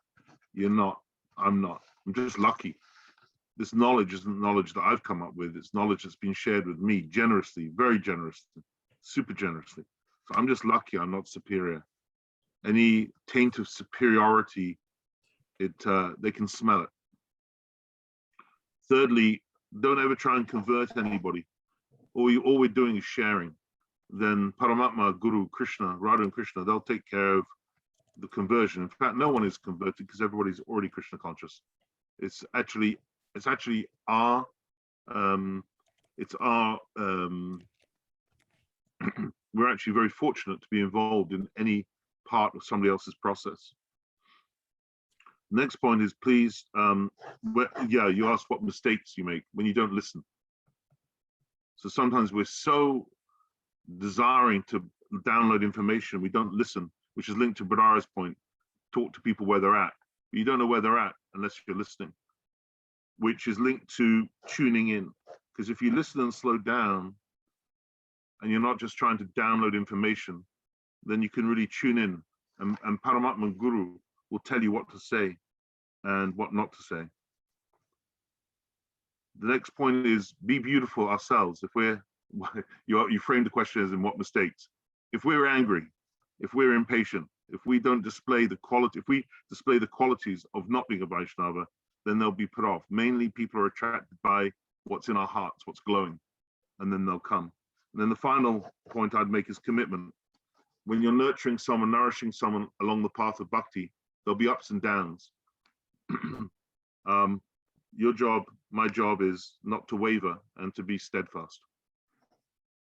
You're not. I'm not. I'm just lucky. This knowledge isn't knowledge that I've come up with. It's knowledge that's been shared with me generously, very generously, super generously. So I'm just lucky. I'm not superior. Any taint of superiority, they can smell it. Thirdly, don't ever try and convert anybody. All we're doing is sharing. Then Paramatma, Guru, Krishna, Radha and Krishna, they'll take care of the conversion. In fact, no one is converted because everybody's already Krishna conscious. It's actually our we're actually very fortunate to be involved in any part of somebody else's process. Next point is, please, you asked what mistakes you make when you don't listen. So sometimes we're so desiring to download information, we don't listen, which is linked to Bradara's point. Talk to people where they're at. But you don't know where they're at unless you're listening, which is linked to tuning in. Because if you listen and slow down, and you're not just trying to download information, then you can really tune in. And Paramatma and Guru will tell you what to say and what not to say. The next point is be beautiful ourselves. If we're, you framed the question as in what mistakes. If we're angry, if we're impatient, if we don't display the quality, if we display the qualities of not being a Vaishnava, then they'll be put off. Mainly people are attracted by what's in our hearts, what's glowing, and then they'll come. And then the final point I'd make is commitment. When you're nurturing someone, nourishing someone along the path of bhakti, there'll be ups and downs. Your job, my job is not to waver and to be steadfast.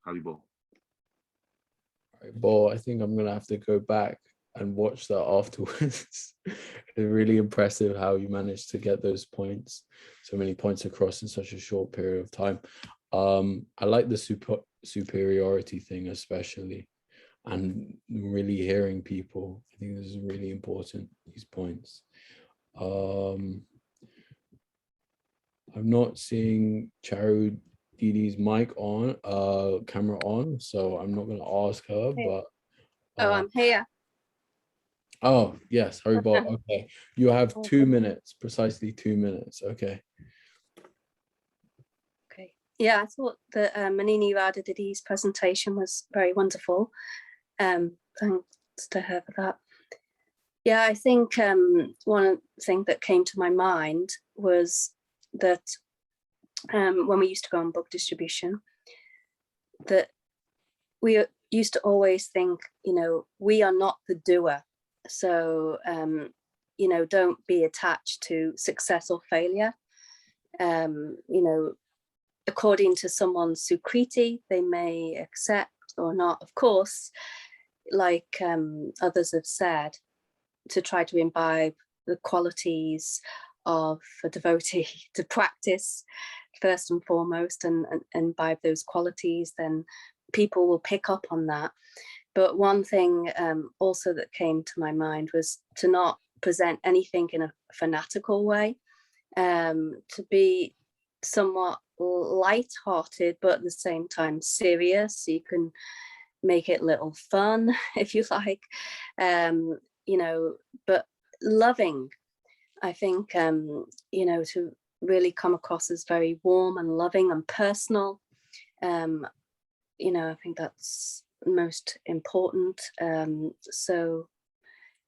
Haribol. Well, I think I'm gonna have to go back and watch that afterwards. It's really impressive how you managed to get those points, so many points across in such a short period of time. I like the superiority thing especially, and really hearing people. I think this is really important, these points. I'm not seeing Charu Didi's mic on, camera on, so I'm not going to ask her, but... I'm here. Oh, yes, Haribol, okay. You have 2 minutes, precisely 2 minutes, okay. Okay. Yeah, I thought that Manini Radha Didi's presentation was very wonderful. Thanks to her for that. Yeah, I think one thing that came to my mind was that when we used to go on book distribution, that we used to always think, we are not the doer. So, don't be attached to success or failure. According to someone's sukriti, they may accept or not. Of course, like others have said, to try to imbibe the qualities of a devotee, to practice first and foremost and imbibe those qualities, then people will pick up on that. But one thing also that came to my mind was to not present anything in a fanatical way, to be somewhat light-hearted, but at the same time serious. So you can make it a little fun, if you like, you know, but loving. I think, you know, to really come across as very warm and loving and personal. You know, I think that's most important. So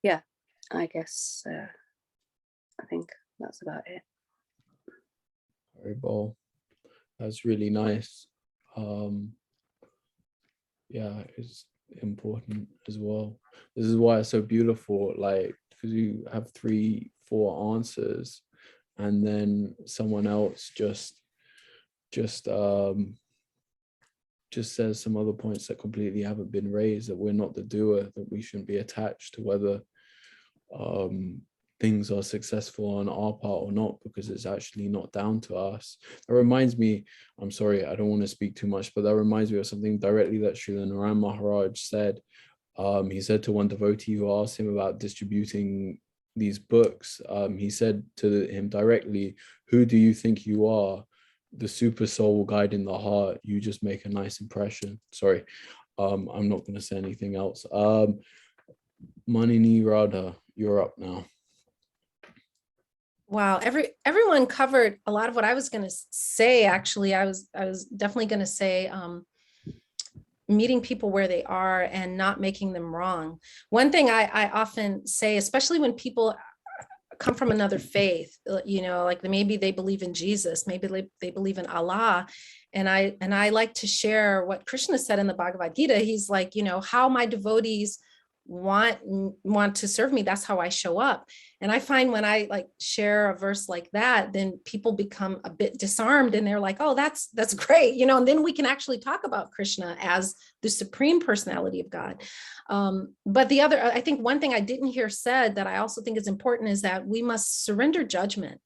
yeah, I guess I think that's about it. Very bold. That's really nice. Yeah, it's important as well. This is why it's so beautiful, like, because you have 3-4 answers, and then someone else just says some other points that completely haven't been raised, that we're not the doer, that we shouldn't be attached to whether things are successful on our part or not, because it's actually not down to us. That reminds me, I'm sorry, I don't want to speak too much, but that reminds me of something directly that Srila Naran Maharaj said. He said to one devotee who asked him about distributing these books, he said to him directly, "Who do you think you are? The super soul guide in the heart. You just make a nice impression." Sorry, I'm not going to say anything else. Manini, Radha, you're up now. Wow, everyone covered a lot of what I was going to say. Actually, I was definitely going to say meeting people where they are and not making them wrong. One thing I often say, especially when people come from another faith, you know, like maybe they believe in Jesus, maybe they believe in Allah, and I like to share what Krishna said in the Bhagavad Gita. He's like, you know, how my devotees want to serve me, that's how I show up. And I find when I like share a verse like that, then people become a bit disarmed and they're like, oh, that's great, you know, and then we can actually talk about Krishna as the supreme personality of God. But the other, I think one thing I didn't hear said that I also think is important is that we must surrender judgment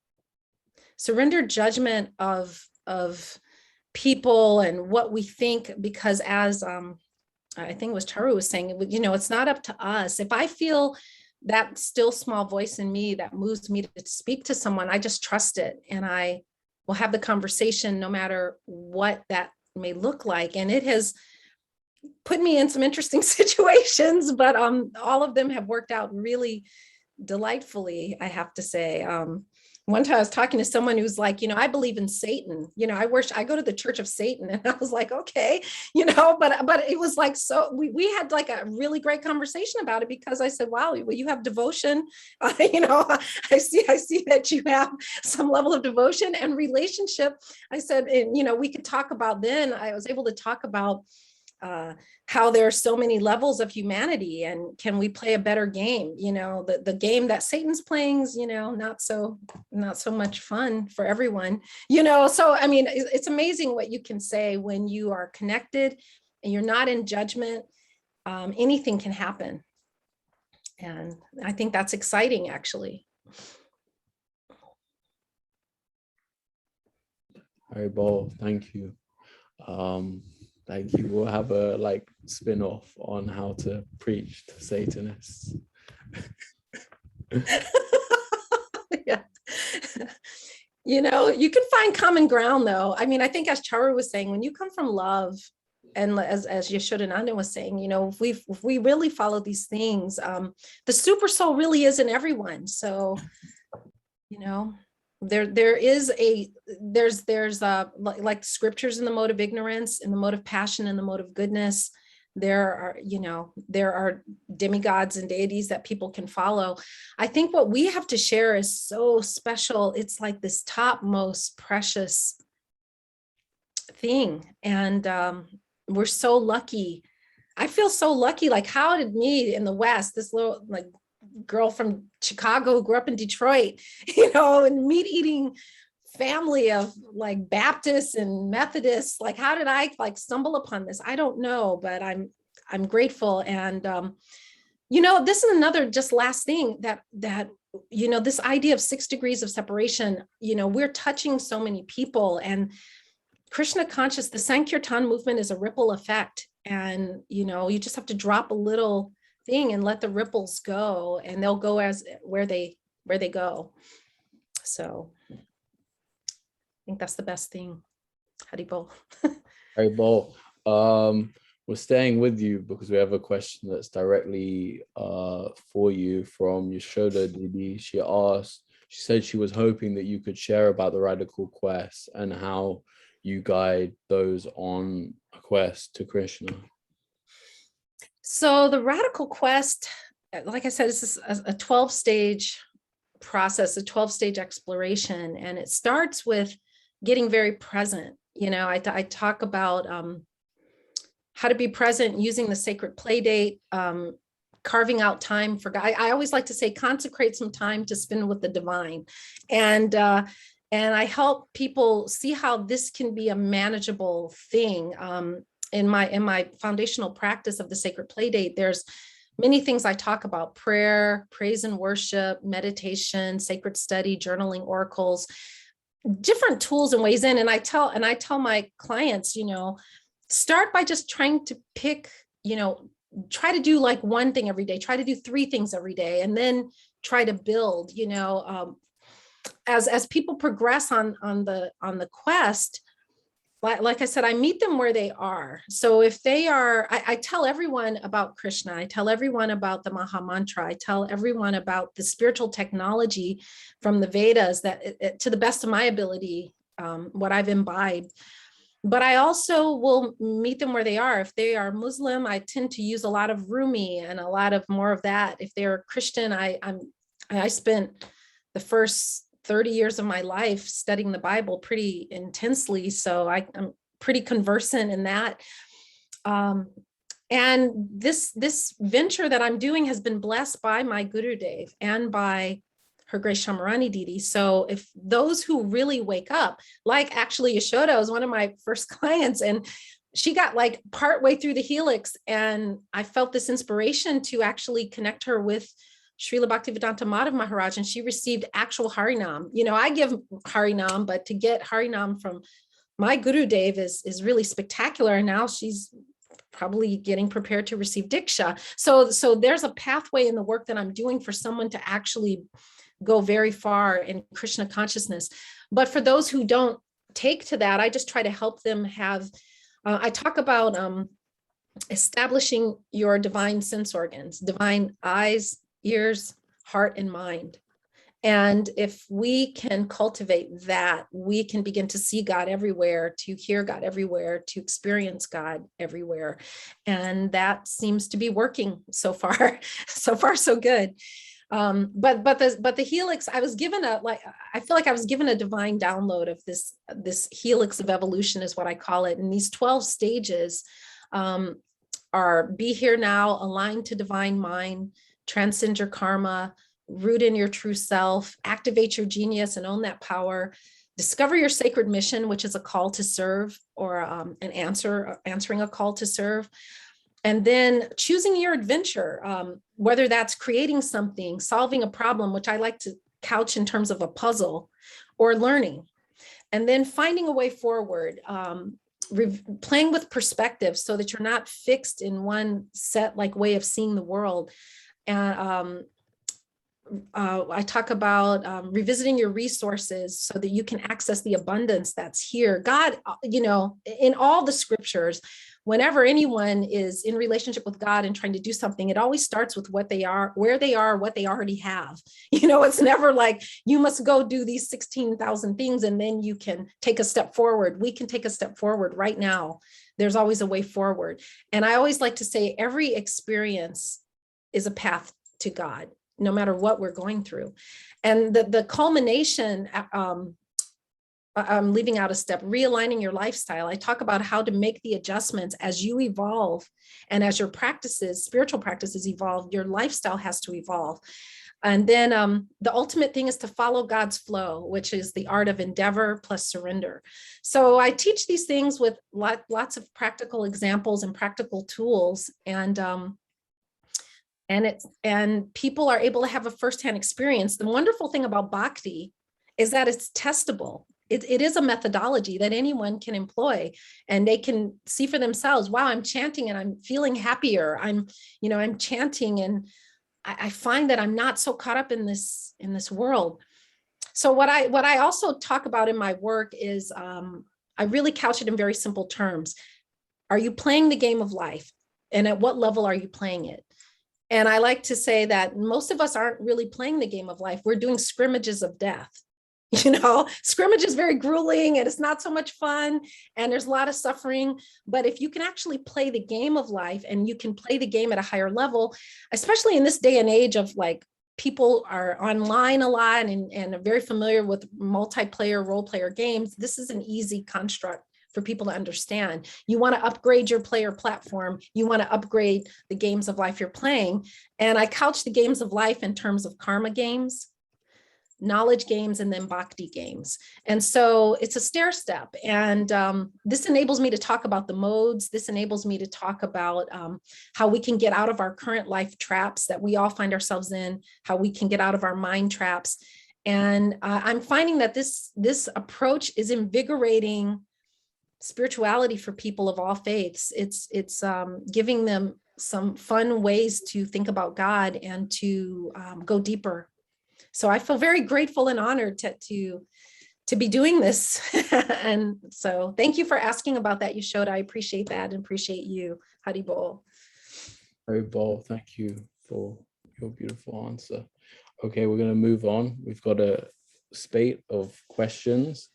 of people and what we think, because as I think it was Charu was saying, you know, it's not up to us. If I feel that still small voice in me that moves me to speak to someone, I just trust it and I will have the conversation no matter what that may look like. And it has put me in some interesting situations, but all of them have worked out really delightfully, I have to say. One time I was talking to someone who's like, you know, I believe in Satan, you know, I go to the Church of Satan, and I was like, okay, you know, but it was like, so we had like a really great conversation about it, because I said, wow, well, you have devotion, you know, I see that you have some level of devotion and relationship. I said, and, you know, we could talk about, then I was able to talk about how there are so many levels of humanity, and can we play a better game? You know, the game that Satan's playing is, you know, not so much fun for everyone, you know. So I mean, it's amazing what you can say when you are connected and you're not in judgment. Anything can happen, and I think that's exciting, actually. Very bold, thank you. Thank you. We'll have a like spin-off on how to preach to Satanists. Yeah. You know, you can find common ground though. I mean, I think as Charu was saying, when you come from love, and as Yashodananda was saying, you know, if we really follow these things, the super soul really is in everyone. So, you know, there's like scriptures in the mode of ignorance, in the mode of passion, and the mode of goodness. There are, you know, there are demigods and deities that people can follow. I think what we have to share is so special. It's like this topmost precious thing. And we're so lucky. I feel so lucky. Like, how did me in the West, this little like girl from Chicago who grew up in Detroit, you know, and meat eating family of like Baptists and Methodists. Like, how did I like stumble upon this? I don't know, but I'm grateful. And this is another just last thing that this idea of 6 degrees of separation, we're touching so many people, and Krishna conscious, the Sankirtan movement is a ripple effect. And, you just have to drop a little thing and let the ripples go, and they'll go as where they go. So I think that's the best thing. Haribol. Haribol. We're staying with you because we have a question that's directly for you from Yashoda Didi. She said she was hoping that you could share about the radical quest and how you guide those on a quest to Krishna. So the radical quest, like I said, is a 12-stage process, a 12-stage exploration, and it starts with getting very present. I talk about how to be present using the sacred play date, carving out time for God. I always like to say, consecrate some time to spend with the divine. And I help people see how this can be a manageable thing. In my foundational practice of the sacred play date, there's many things I talk about: prayer, praise and worship, meditation, sacred study, journaling, oracles, different tools and ways in. And I tell my clients, start by just trying to pick, try to do like one thing every day, try to do 3 things every day, and then try to build, as people progress on the quest. Like I said, I meet them where they are. So if they are, I tell everyone about Krishna. I tell everyone about the Maha Mantra. I tell everyone about the spiritual technology from the Vedas, that to the best of my ability, what I've imbibed. But I also will meet them where they are. If they are Muslim, I tend to use a lot of Rumi and a lot of more of that. If they're Christian, I spent the first 30 years of my life studying the Bible pretty intensely. So I'm pretty conversant in that. And this venture that I'm doing has been blessed by my Gurudev and by Her Grace Shamarani Didi. So if those who really wake up, like actually Yashoda was one of my first clients, and she got like partway through the helix, and I felt this inspiration to actually connect her with Srila Bhaktivedanta Madhav Maharaj, and she received actual Harinam. I give Harinam, but to get Harinam from my Gurudev is really spectacular. And now she's probably getting prepared to receive Diksha. So there's a pathway in the work that I'm doing for someone to actually go very far in Krishna consciousness. But for those who don't take to that, I just try to help them have, I talk about establishing your divine sense organs, divine eyes, ears, heart, and mind. And if we can cultivate that, we can begin to see God everywhere, to hear God everywhere, to experience God everywhere. And that seems to be working so far. So far, so good. But the helix, I feel like I was given a divine download of this helix of evolution is what I call it. And these 12 stages are be here now, align to divine mind, transcend your karma, root in your true self, activate your genius and own that power, discover your sacred mission, which is a call to serve, or answering a call to serve. And then choosing your adventure, whether that's creating something, solving a problem, which I like to couch in terms of a puzzle, or learning. And then finding a way forward, playing with perspective so that you're not fixed in one set like way of seeing the world. And I talk about revisiting your resources so that you can access the abundance that's here. God, in all the scriptures, whenever anyone is in relationship with God and trying to do something, it always starts with what they are, where they are, what they already have. It's never like you must go do these 16,000 things and then you can take a step forward. We can take a step forward right now. There's always a way forward. And I always like to say every experience is a path to God, no matter what we're going through. And the culmination, I'm leaving out a step, realigning your lifestyle. I talk about how to make the adjustments as you evolve, and as your practices, spiritual practices evolve, your lifestyle has to evolve. And then the ultimate thing is to follow God's flow, which is the art of endeavor plus surrender. So I teach these things with lots of practical examples and practical tools. And people are able to have a firsthand experience. The wonderful thing about Bhakti is that it's testable. It is a methodology that anyone can employ, and they can see for themselves, wow, I'm chanting and I'm feeling happier. I'm chanting and I find that I'm not so caught up in this world. So what I also talk about in my work is I really couch it in very simple terms. Are you playing the game of life? And at what level are you playing it? And I like to say that most of us aren't really playing the game of life. We're doing scrimmages of death. Scrimmage is very grueling and it's not so much fun and there's a lot of suffering. But if you can actually play the game of life and you can play the game at a higher level, especially in this day and age of like people are online a lot and are very familiar with multiplayer role player games, this is an easy construct for people to understand. You want to upgrade your player platform. You want to upgrade the games of life you're playing. And I couch the games of life in terms of karma games, knowledge games, and then bhakti games. And so it's a stair step. And this enables me to talk about the modes. This enables me to talk about how we can get out of our current life traps that we all find ourselves in, how we can get out of our mind traps. And I'm finding that this approach is invigorating spirituality for people of all faiths. It's giving them some fun ways to think about God and to go deeper. So I feel very grateful and honored to be doing this. And so thank you for asking about that, Yashoda. I appreciate that and appreciate you, Haribol. Haribol, thank you for your beautiful answer. Okay, we're going to move on. We've got a spate of questions.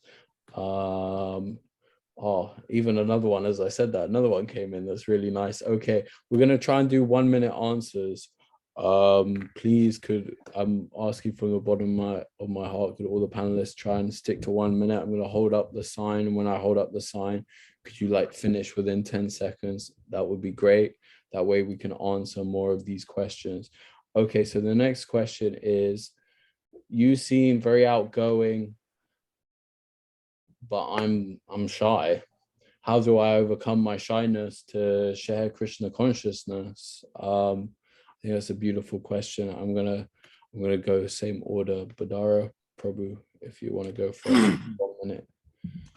Even another one, as I said that, another one came in that's really nice. Okay, we're going to try and do 1 minute answers. Please, I'm asking from the bottom of my heart, could all the panelists try and stick to 1 minute? I'm going to hold up the sign, and when I hold up the sign, could you like finish within 10 seconds? That would be great. That way we can answer more of these questions. Okay, so the next question is, you seem very outgoing, but I'm shy. How do I overcome my shyness to share Krishna consciousness? I think that's a beautiful question. I'm gonna go same order. Badara, Prabhu, if you want to go for 1 minute.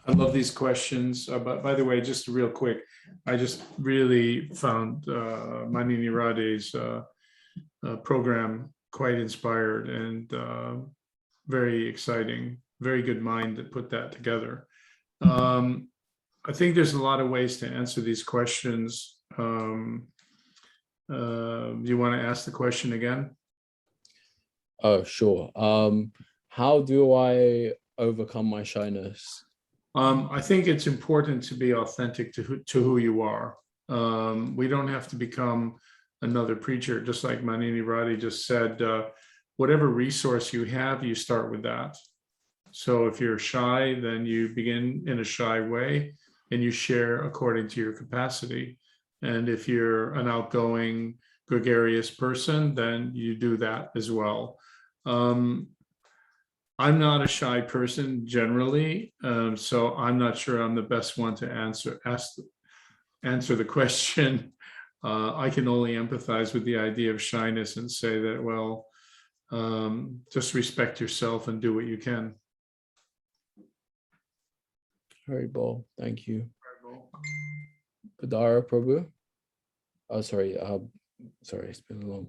I love these questions. But by the way, just real quick, I just really found Manini Radha's program quite inspired and very exciting. Very good mind that put that together. I think there's a lot of ways to answer these questions. Do you want to ask the question again? Oh, sure. How do I overcome my shyness? I think it's important to be authentic to who you are. We don't have to become another preacher, just like Manini Radha just said. Whatever resource you have, you start with that. So if you're shy, then you begin in a shy way and you share according to your capacity. And if you're an outgoing, gregarious person, then you do that as well. I'm not a shy person generally, so I'm not sure I'm the best one to answer the question. I can only empathize with the idea of shyness and say that, well, just respect yourself and do what you can. Haribol, thank you. Badara, Prabhu. Oh, sorry. Sorry, it's been a long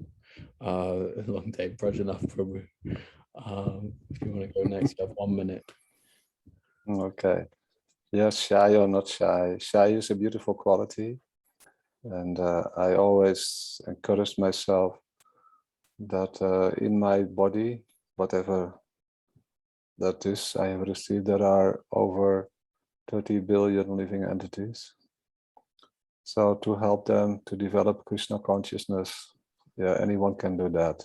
day. Prajanath, Prabhu. If you want to go next, you have 1 minute. Okay. Yes, shy or not shy. Shy is a beautiful quality. And I always encourage myself that in my body, whatever that is, I have received, there are over 30 billion living entities. So to help them to develop Krishna consciousness, yeah, anyone can do that.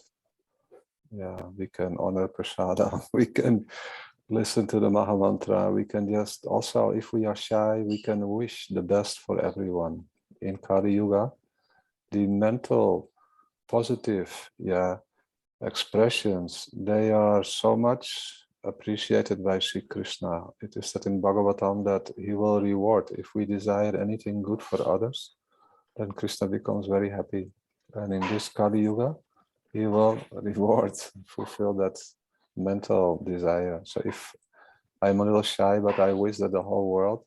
Yeah, we can honor prasada, we can listen to the Maha Mantra, we can just also, if we are shy, we can wish the best for everyone. In Kali Yuga, the mental positive, yeah, expressions, they are so much appreciated by Sri Krishna. It is said in Bhagavatam that he will reward if we desire anything good for others, then Krishna becomes very happy. And in this Kali Yuga, he will reward, fulfill that mental desire. So if I'm a little shy, but I wish that the whole world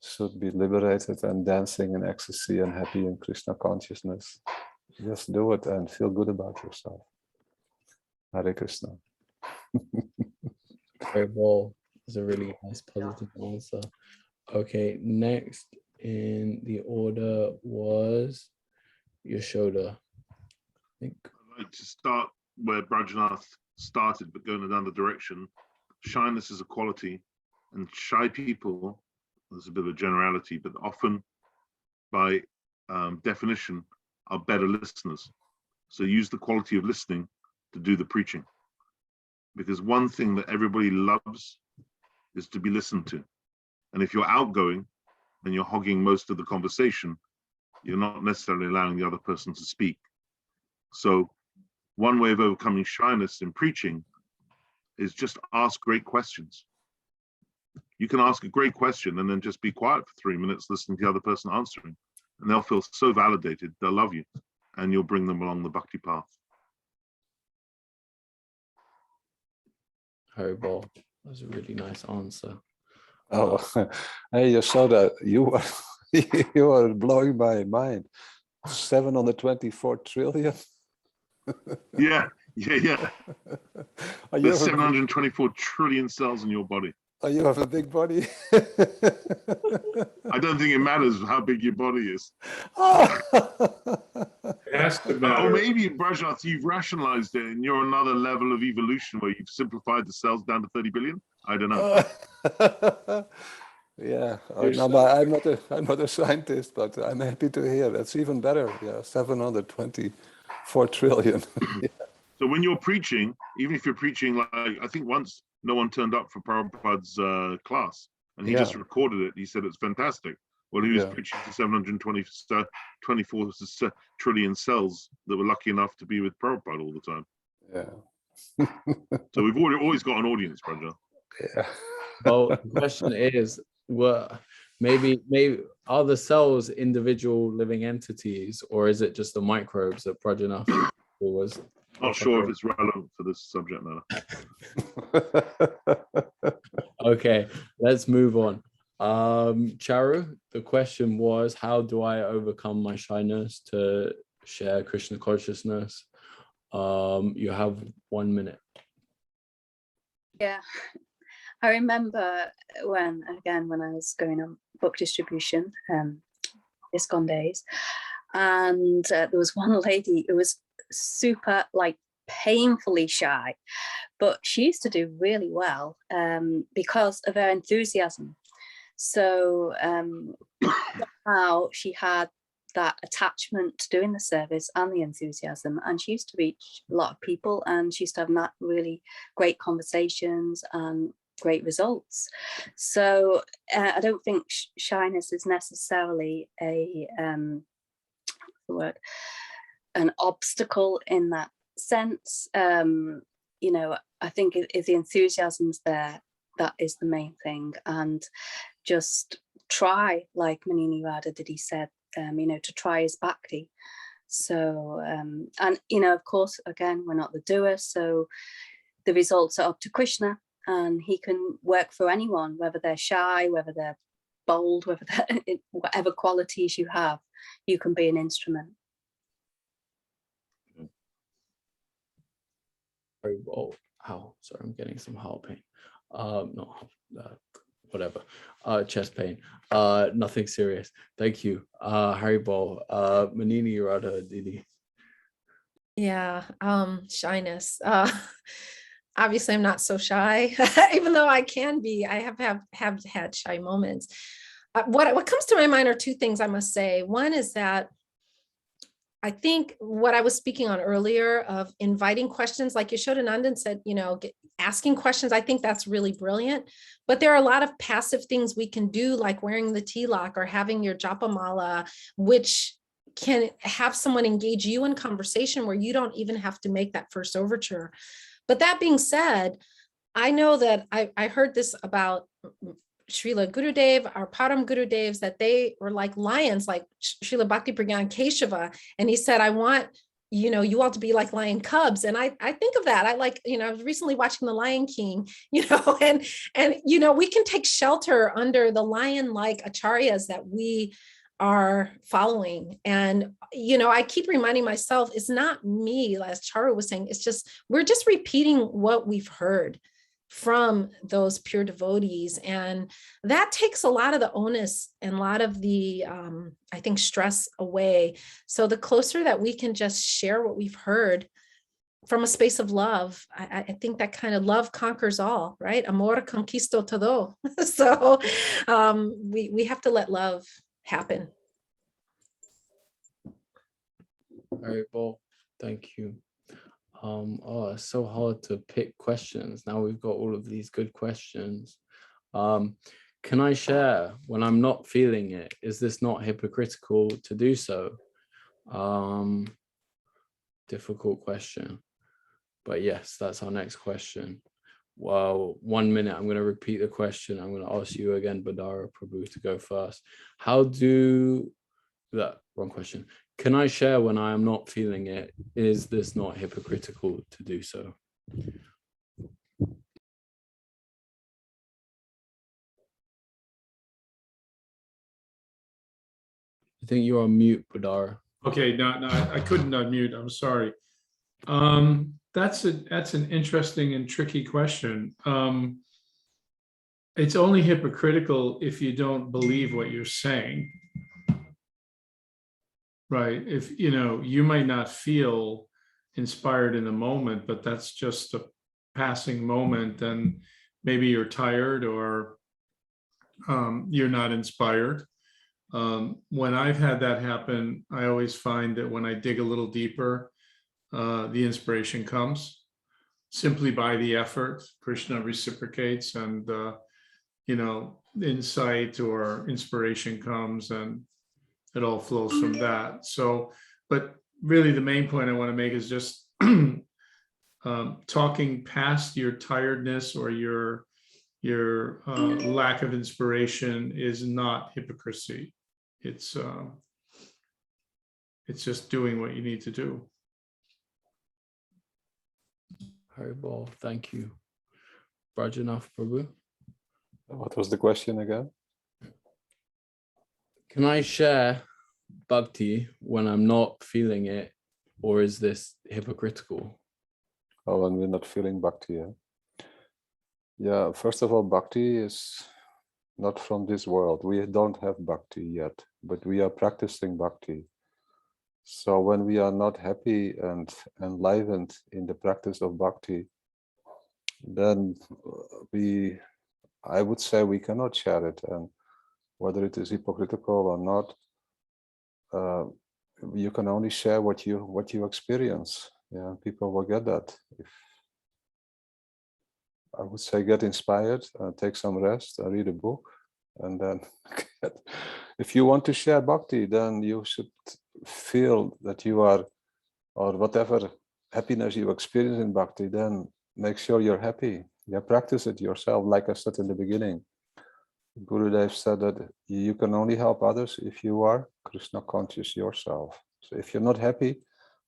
should be liberated and dancing in ecstasy and happy in Krishna consciousness, just do it and feel good about yourself. Hare Krishna. Very well. It's a really nice positive answer. Okay, next in the order was Yashoda. I think. I'd like to start where Brajanath started, but going another direction. Shyness is a quality, and shy people, there's a bit of a generality, but often by definition are better listeners. So use the quality of listening to do the preaching. Because one thing that everybody loves is to be listened to. And if you're outgoing and you're hogging most of the conversation, you're not necessarily allowing the other person to speak. So one way of overcoming shyness in preaching is just ask great questions. You can ask a great question and then just be quiet for 3 minutes listening to the other person answering. And they'll feel so validated, they'll love you, and you'll bring them along the bhakti path. Haribol, that was a really nice answer. Oh, hey, Yashoda, you are blowing my mind. 724 trillion. Yeah. Are you There's 724 trillion cells in your body. You have a big body. I don't think it matters how big your body is. It has to matter. Or maybe, Brajanath, you've rationalized it and you're another level of evolution where you've simplified the cells down to 30 billion. I don't know. Yeah, I'm not a scientist, but I'm happy to hear. That's even better. Yeah, 724 trillion. Yeah. So when you're preaching, even if you're preaching, like, I think once no one turned up for Prabhupada's class and he just recorded it. He said it's fantastic. Well, he was preaching to 724 trillion cells that were lucky enough to be with Prabhupada all the time. Yeah. So we've always got an audience, Braja. Yeah. Well, the question is, maybe are the cells individual living entities, or is it just the microbes that Brajanath was? Not sure if it's relevant for this subject matter. Okay, let's move on. Charu, the question was, how do I overcome my shyness to share Krishna consciousness? You have 1 minute. Yeah, I remember when I was going on book distribution, ISKCON days, and there was one lady who was super, like, painfully shy, but she used to do really well because of her enthusiasm. So somehow she had that attachment to doing the service and the enthusiasm, and she used to reach a lot of people, and she used to have really great conversations and great results. So I don't think shyness is necessarily an obstacle in that sense. I think if the enthusiasm's there, that is the main thing, and just try, like Manini Radha Didi said, to try is bhakti. So and of course, again, we're not the doer, so the results are up to Krishna, and he can work for anyone, whether they're shy, whether they're bold, whatever qualities you have, you can be an instrument. Very well. Oh, sorry, I'm getting some heart pain. Whatever. Chest pain. Nothing serious. Thank you. Haribol. Manini Radha Didi. Yeah, shyness. Obviously, I'm not so shy, even though I can be. I have had shy moments. What comes to my mind are two things I must say. One is that I think what I was speaking on earlier of inviting questions, like Yashodanandan said, asking questions, I think that's really brilliant. But there are a lot of passive things we can do, like wearing the tilak or having your japamala, which can have someone engage you in conversation where you don't even have to make that first overture. But that being said, I know that I heard this about Srila Gurudev, our Param Gurudevs, that they were like lions, like Srila Bhakti Pragyan Keshava. And he said, I want, you know, you all to be like lion cubs. And I think of that. I like, you know, I was recently watching The Lion King, you know, and, you know, we can take shelter under the lion-like acharyas that we are following. And, you know, I keep reminding myself, it's not me, as Charu was saying, it's just, we're just repeating what we've heard from those pure devotees. And that takes a lot of the onus and a lot of the, I think, stress away. So the closer that we can just share what we've heard from a space of love, I think that kind of love conquers all, right? Amor conquisto todo. So we have to let love happen. All right, well, thank you. Oh, it's so hard to pick questions. Now we've got all of these good questions. Can I share when I'm not feeling it? Is this not hypocritical to do so? Difficult question. But yes, that's our next question. Well, 1 minute, I'm going to repeat the question. I'm going to ask you again, Badara Prabhu, to go first. Wrong question. Can I share when I am not feeling it? Is this not hypocritical to do so? I think you're on mute, Badara. Okay, no, I couldn't unmute. I'm sorry. That's an interesting and tricky question. It's only hypocritical if you don't believe what you're saying. Right. If, you know, you might not feel inspired in the moment, but that's just a passing moment, and maybe you're tired or you're not inspired. When I've had that happen, I always find that when I dig a little deeper, the inspiration comes simply by the effort. Krishna reciprocates, and you know, insight or inspiration comes, and it all flows from that. So, but really the main point I want to make is just talking past your tiredness or your lack of inspiration is not hypocrisy. It's just doing what you need to do. Haribol, thank you. Brajanath Prabhu. What was the question again? Can I share Bhakti when I'm not feeling it, or is this hypocritical? Oh, when we're not feeling Bhakti, yeah. Yeah, first of all, Bhakti is not from this world. We don't have Bhakti yet, but we are practicing Bhakti. So when we are not happy and enlivened in the practice of Bhakti, then I would say we cannot share it. And whether it is hypocritical or not, you can only share what you experience. Yeah, people will get that. I would say get inspired, take some rest, read a book, and then if you want to share Bhakti, then you should feel that you are, or whatever happiness you experience in Bhakti, then make sure you're happy. Yeah, practice it yourself. Like I said in the beginning, Gurudev said that you can only help others if you are Krishna conscious yourself. So if you're not happy,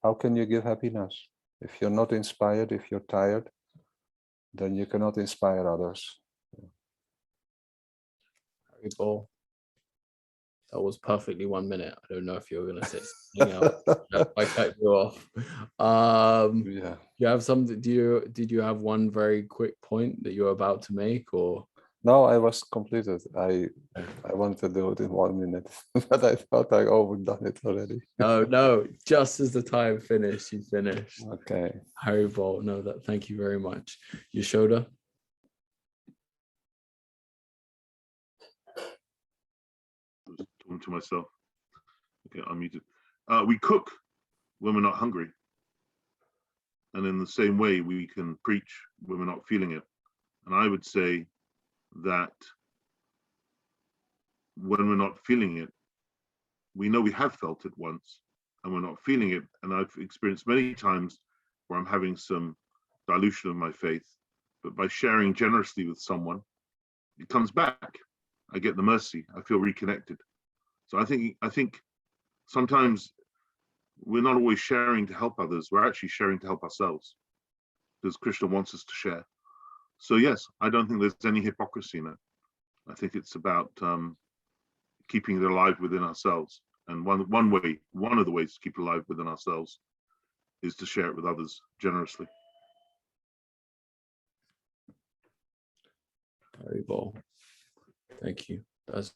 how can you give happiness? If you're not inspired, if you're tired, then you cannot inspire others. Haribol, that was perfectly 1 minute. I don't know if you're going to say something else. I cut you off. Yeah. You have something? Did you have one very quick point that you're about to make, or? No, I was completed. I wanted to do it in 1 minute, but I thought I overdone it already. No, just as the time finished, you finished. Okay. Haribol, no, thank you very much. Yashoda? I was talking to myself. Okay, I'm muted. We cook when we're not hungry. And in the same way, we can preach when we're not feeling it. And I would say that when we're not feeling it, we know we have felt it once and we're not feeling it. And I've experienced many times where I'm having some dilution of my faith, but by sharing generously with someone, it comes back. I get the mercy. I feel reconnected. So I think sometimes we're not always sharing to help others. We're actually sharing to help ourselves, because Krishna wants us to share. So yes, I don't think there's any hypocrisy in it. I think it's about keeping it alive within ourselves. And one of the ways to keep it alive within ourselves is to share it with others generously. Very well. Thank you. That's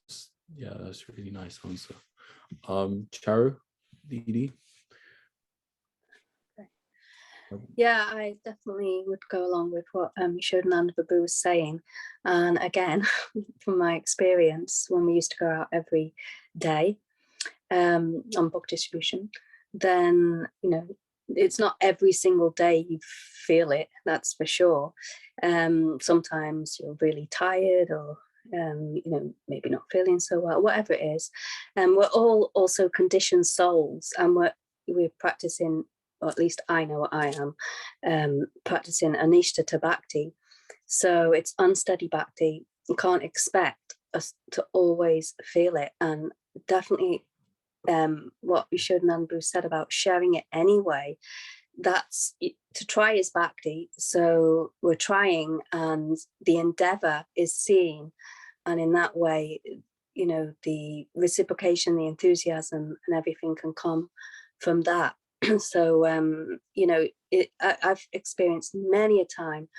a really nice answer. Charu, Didi. Yeah, I definitely would go along with what Yashodananda Babu was saying. And again, from my experience, when we used to go out every day on book distribution, then, you know, it's not every single day you feel it, that's for sure. Sometimes you're really tired, or you know, maybe not feeling so well, whatever it is. And we're all also conditioned souls, and we're practicing, or at least I know what I am, practicing Anishtata Bhakti. So it's unsteady Bhakti. You can't expect us to always feel it. And definitely what Yashodananda said about sharing it anyway, that's to try is Bhakti. So we're trying, and the endeavor is seen. And in that way, you know, the reciprocation, the enthusiasm and everything can come from that. So, you know, I've experienced many a time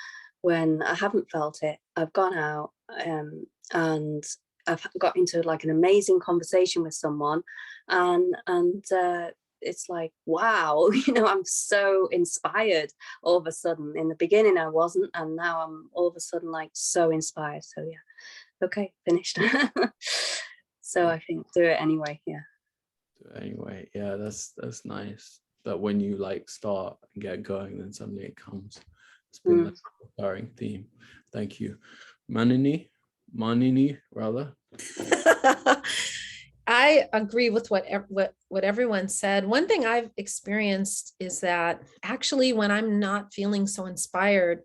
when I haven't felt it. I've gone out and I've got into like an amazing conversation with someone, and it's like, wow, you know, I'm so inspired all of a sudden. In the beginning I wasn't, and now I'm all of a sudden like so inspired. So yeah, okay, finished. So I think do it anyway. Yeah. Anyway, yeah, that's nice. That when you like start and get going, then suddenly it comes. It's been like a recurring theme. Thank you. Manini, rather. I agree with what everyone said. One thing I've experienced is that actually when I'm not feeling so inspired,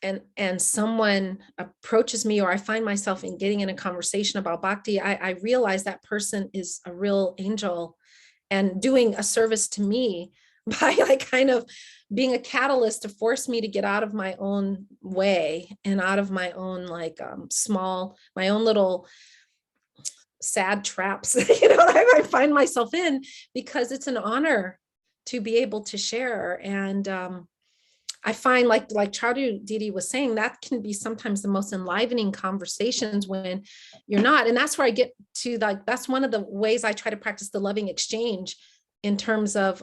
and someone approaches me, or I find myself in getting in a conversation about Bhakti, I realize that person is a real angel and doing a service to me by like kind of being a catalyst to force me to get out of my own way and out of my own like my own little sad traps, you know, that I find myself in, because it's an honor to be able to share. And I find like Charu Didi was saying, that can be sometimes the most enlivening conversations when you're not. And that's where I get to, like, that's one of the ways I try to practice the loving exchange in terms of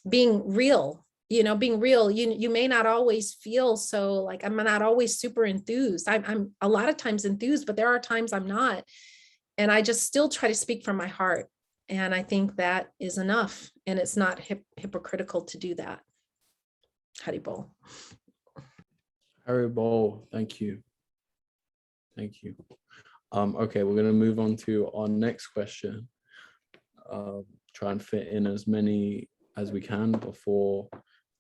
being real, you know, being real. You may not always feel so, like, I'm not always super enthused. I'm a lot of times enthused, but there are times I'm not. And I just still try to speak from my heart. And I think that is enough. And it's not hypocritical to do that. Haribol. Haribol, thank you. Thank you. Okay, we're going to move on to our next question. Try and fit in as many as we can before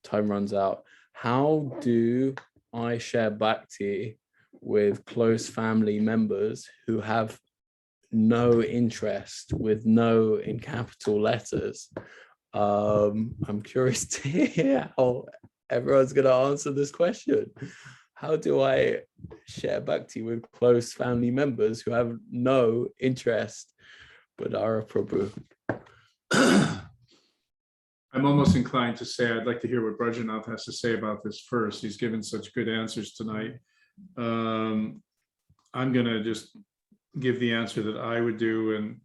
time runs out. How do I share Bhakti with close family members who have no interest, with no in capital letters? I'm curious to hear how everyone's going to answer this question. How do I share Bhakti with close family members who have no interest but are a Prabhu? I'm almost inclined to say I'd like to hear what Brajanath has to say about this first. He's given such good answers tonight. I'm going to just give the answer that I would do, and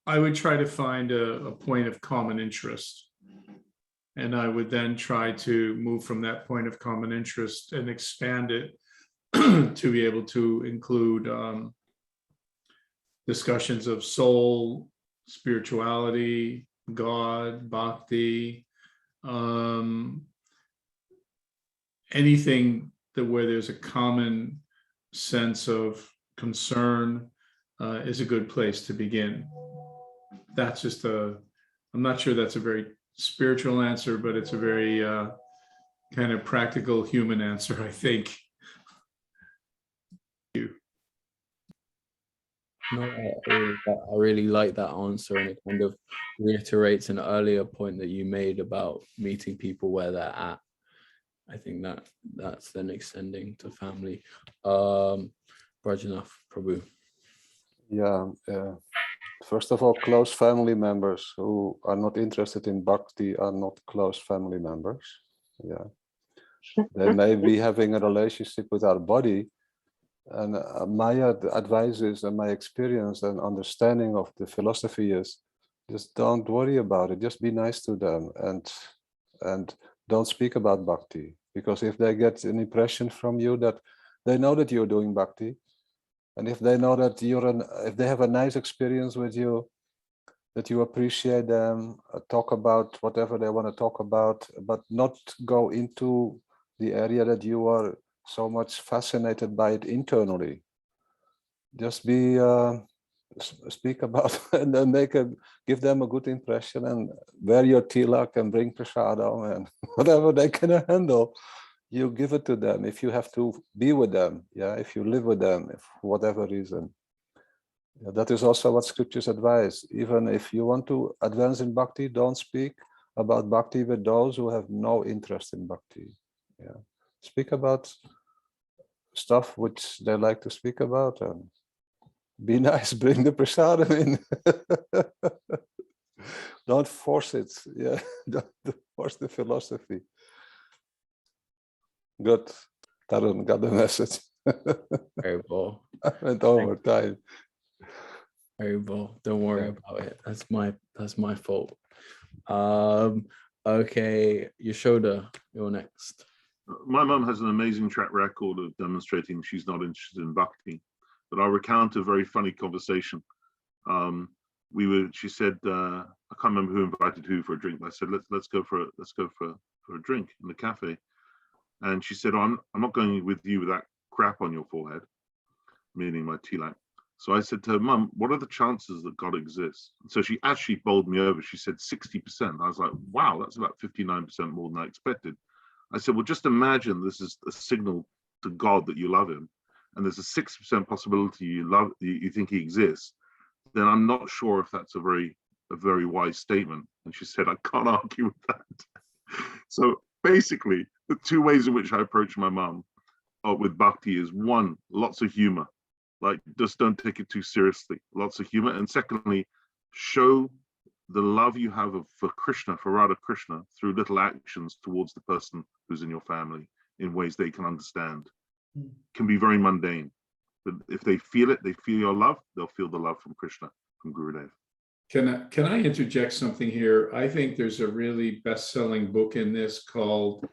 I would try to find a point of common interest. And I would then try to move from that point of common interest and expand it to be able to include discussions of soul, spirituality, God, Bhakti, anything where there's a common sense of concern is a good place to begin. That's just I'm not sure that's a very spiritual answer, but it's a very kind of practical human answer, I think. No, I really like that answer, and it kind of reiterates an earlier point that you made about meeting people where they're at. I think that's then extending to family. Brajanath Prabhu. Yeah, first of all, close family members who are not interested in bhakti are not close family members. Yeah, they may be having a relationship with our body. And my advice is, and my experience and understanding of the philosophy is, just don't worry about it. Just be nice to them, and don't speak about bhakti. Because if they get an impression from you that they know that you're doing bhakti, and if they know that if they have a nice experience with you, that you appreciate them, talk about whatever they want to talk about, but not go into the area that you are so much fascinated by it internally. Just be speak about and then give them a good impression, and wear your tilak and bring prasadam and whatever they can handle, you give it to them. If you have to be with them, yeah, if you live with them, for whatever reason. Yeah, that is also what scriptures advise. Even if you want to advance in bhakti, don't speak about bhakti with those who have no interest in bhakti. Yeah, speak about stuff which they like to speak about, and be nice, bring the prasadam in. Don't force it. Yeah, don't force the philosophy. Good. Tarun got the message. Very well. I went over time. Very well. Don't worry about it. That's my fault. Okay, Yashoda, you're next. My mum has an amazing track record of demonstrating she's not interested in bhakti, but I'll recount a very funny conversation. She said, I can't remember who invited who for a drink, but I said, let's go for a drink in the cafe. And she said, I'm not going with you with that crap on your forehead, meaning my tilak. So I said to her, Mum, what are the chances that God exists? And so she actually bowled me over. She said 60%. I was like, wow, that's about 59% more than I expected. I said, well, just imagine this is a signal to God that you love him, and there's a 6% possibility you think he exists. Then I'm not sure if that's a very wise statement. And she said, I can't argue with that. So basically, the two ways in which I approach my mum with bhakti is, one, lots of humor, like just don't take it too seriously, lots of humor. And secondly, show the love you have for Krishna, for Radha Krishna, through little actions towards the person who's in your family in ways they can understand. Can be very mundane, but if they feel it, they feel your love, they'll feel the love from Krishna, from Gurudev. Can I interject something here? I think there's a really best-selling book in this called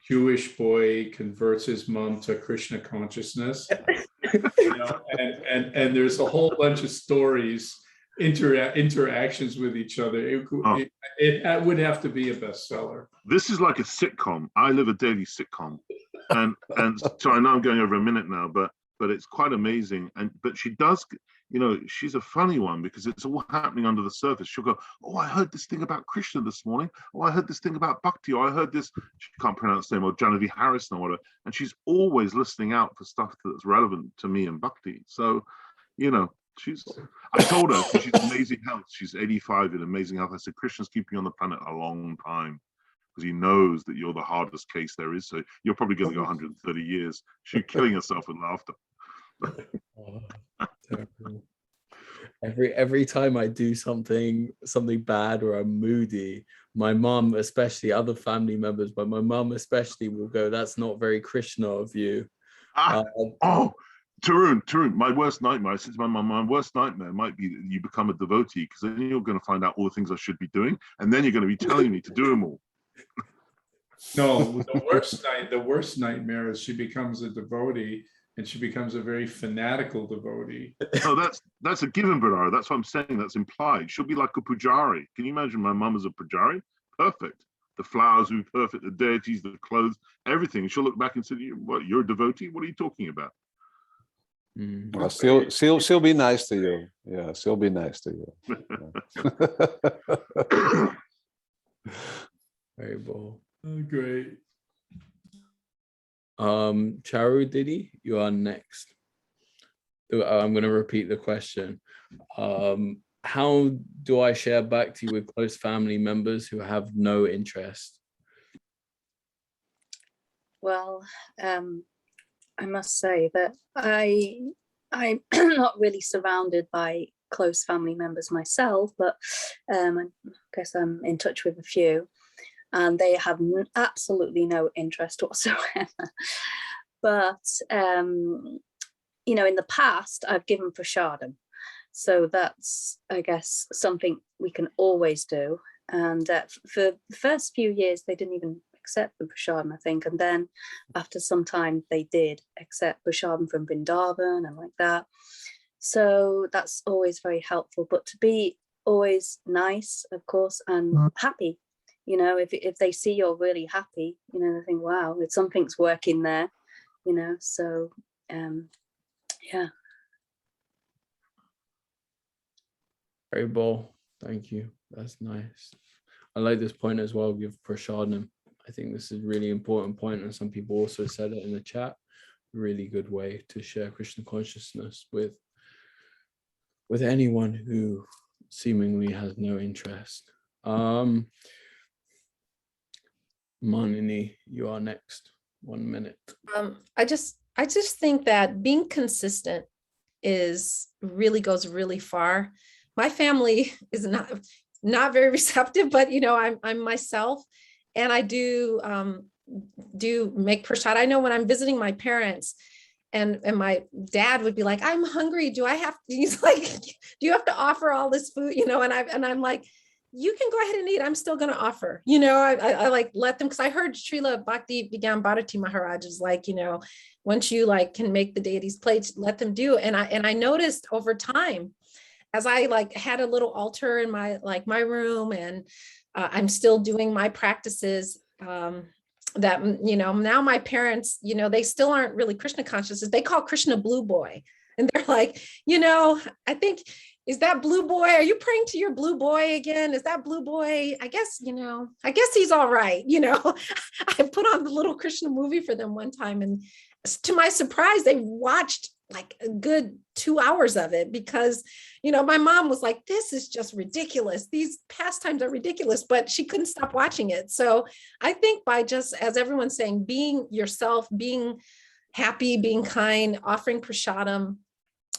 Jewish Boy Converts His Mom to Krishna Consciousness. And there's a whole bunch of stories, interactions with each other. It would have to be a bestseller. This is like a sitcom. I live a daily sitcom, and so I know I'm going over a minute now, but it's quite amazing. But she does, she's a funny one because it's all happening under the surface. She'll go, oh, I heard this thing about Krishna this morning. Oh, I heard this thing about Bhakti. Or I heard this, she can't pronounce the name, or Janavi Harrison or whatever. And she's always listening out for stuff that's relevant to me and Bhakti. So, I told her, because she's amazing health. She's 85 in amazing health. I said, Krishna's keeping you on the planet a long time, because he knows that you're the hardest case there is. So you're probably going to go 130 years. She's killing herself with laughter. Terrible. Every time I do something bad or I'm moody, my mom, especially, other family members, but my mom especially, will go, that's not very Krishna of you. Tarun, my worst nightmare, I said to my mom, my worst nightmare might be that you become a devotee, because then you're going to find out all the things I should be doing, and then you're going to be telling me to do them all. No, the worst nightmare is she becomes a devotee, and she becomes a very fanatical devotee. No, that's a given, Bernard. That's what I'm saying. That's implied. She'll be like a pujari. Can you imagine my mum as a pujari? Perfect. The flowers will be perfect, the deities, the clothes, everything. And she'll look back and say, what, you're a devotee? What are you talking about? Well, she'll be nice to you. Yeah, she'll be nice to you. Very bold. Oh, great. Charu Didi, you are next. I'm going to repeat the question. How do I share Bhakti with close family members who have no interest? Well, I must say that I'm not really surrounded by close family members myself, but I guess I'm in touch with a few, and they have absolutely no interest whatsoever. But you know, in the past, I've given prasadam, so that's, I guess, something we can always do. And for the first few years, they didn't even accept the prasadam, I think, and then after some time they did accept prasadam from Vrindavan and like that. So that's always very helpful, but to be always nice, of course, and happy. You know, if they see you're really happy, you know, they think, wow, something's working there, you know. So yeah. Very bold. Thank you. That's nice. I like this point as well, give prasadam. I think this is a really important point, and some people also said it in the chat. Really good way to share Krishna consciousness with anyone who seemingly has no interest. Manini, you are next. 1 minute. I just think that being consistent really goes really far. My family is not very receptive, but you know, I'm myself, and I do make prasad. I know when I'm visiting my parents, and my dad would be like, I'm hungry. He's like, do you have to offer all this food? You know, and I'm like, you can go ahead and eat. I'm still going to offer, you know, I like let them, because I heard Srila Bhakti Vigyan Bharati Maharaj is like, you know, once you like can make the deities plates, let them do. And I noticed over time, as I like had a little altar in my room, and I'm still doing my practices, that, you know, now my parents, you know, they still aren't really Krishna conscious. They call Krishna blue boy. And they're like, you know, I think, is that blue boy? Are you praying to your blue boy again? Is that blue boy? I guess, you know, I guess he's all right. You know, I put on the little Krishna movie for them one time, and to my surprise, they watched like a good 2 hours of it, because, you know, my mom was like, this is just ridiculous. These pastimes are ridiculous, but she couldn't stop watching it. So I think by just, as everyone's saying, being yourself, being happy, being kind, offering prasadam,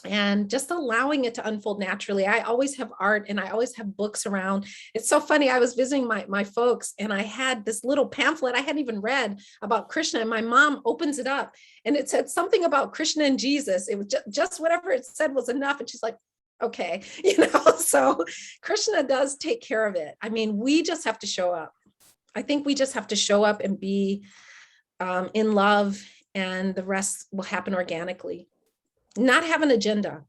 and just allowing it to unfold naturally. I always have art, and I always have books around. It's so funny. I was visiting my folks, and I had this little pamphlet I hadn't even read about Krishna, and my mom opens it up, and it said something about Krishna and Jesus. It was just whatever it said was enough. And she's like, okay, you know, so Krishna does take care of it. I mean, we just have to show up. I think we just have to show up and be in love, and the rest will happen organically. Not have an agenda.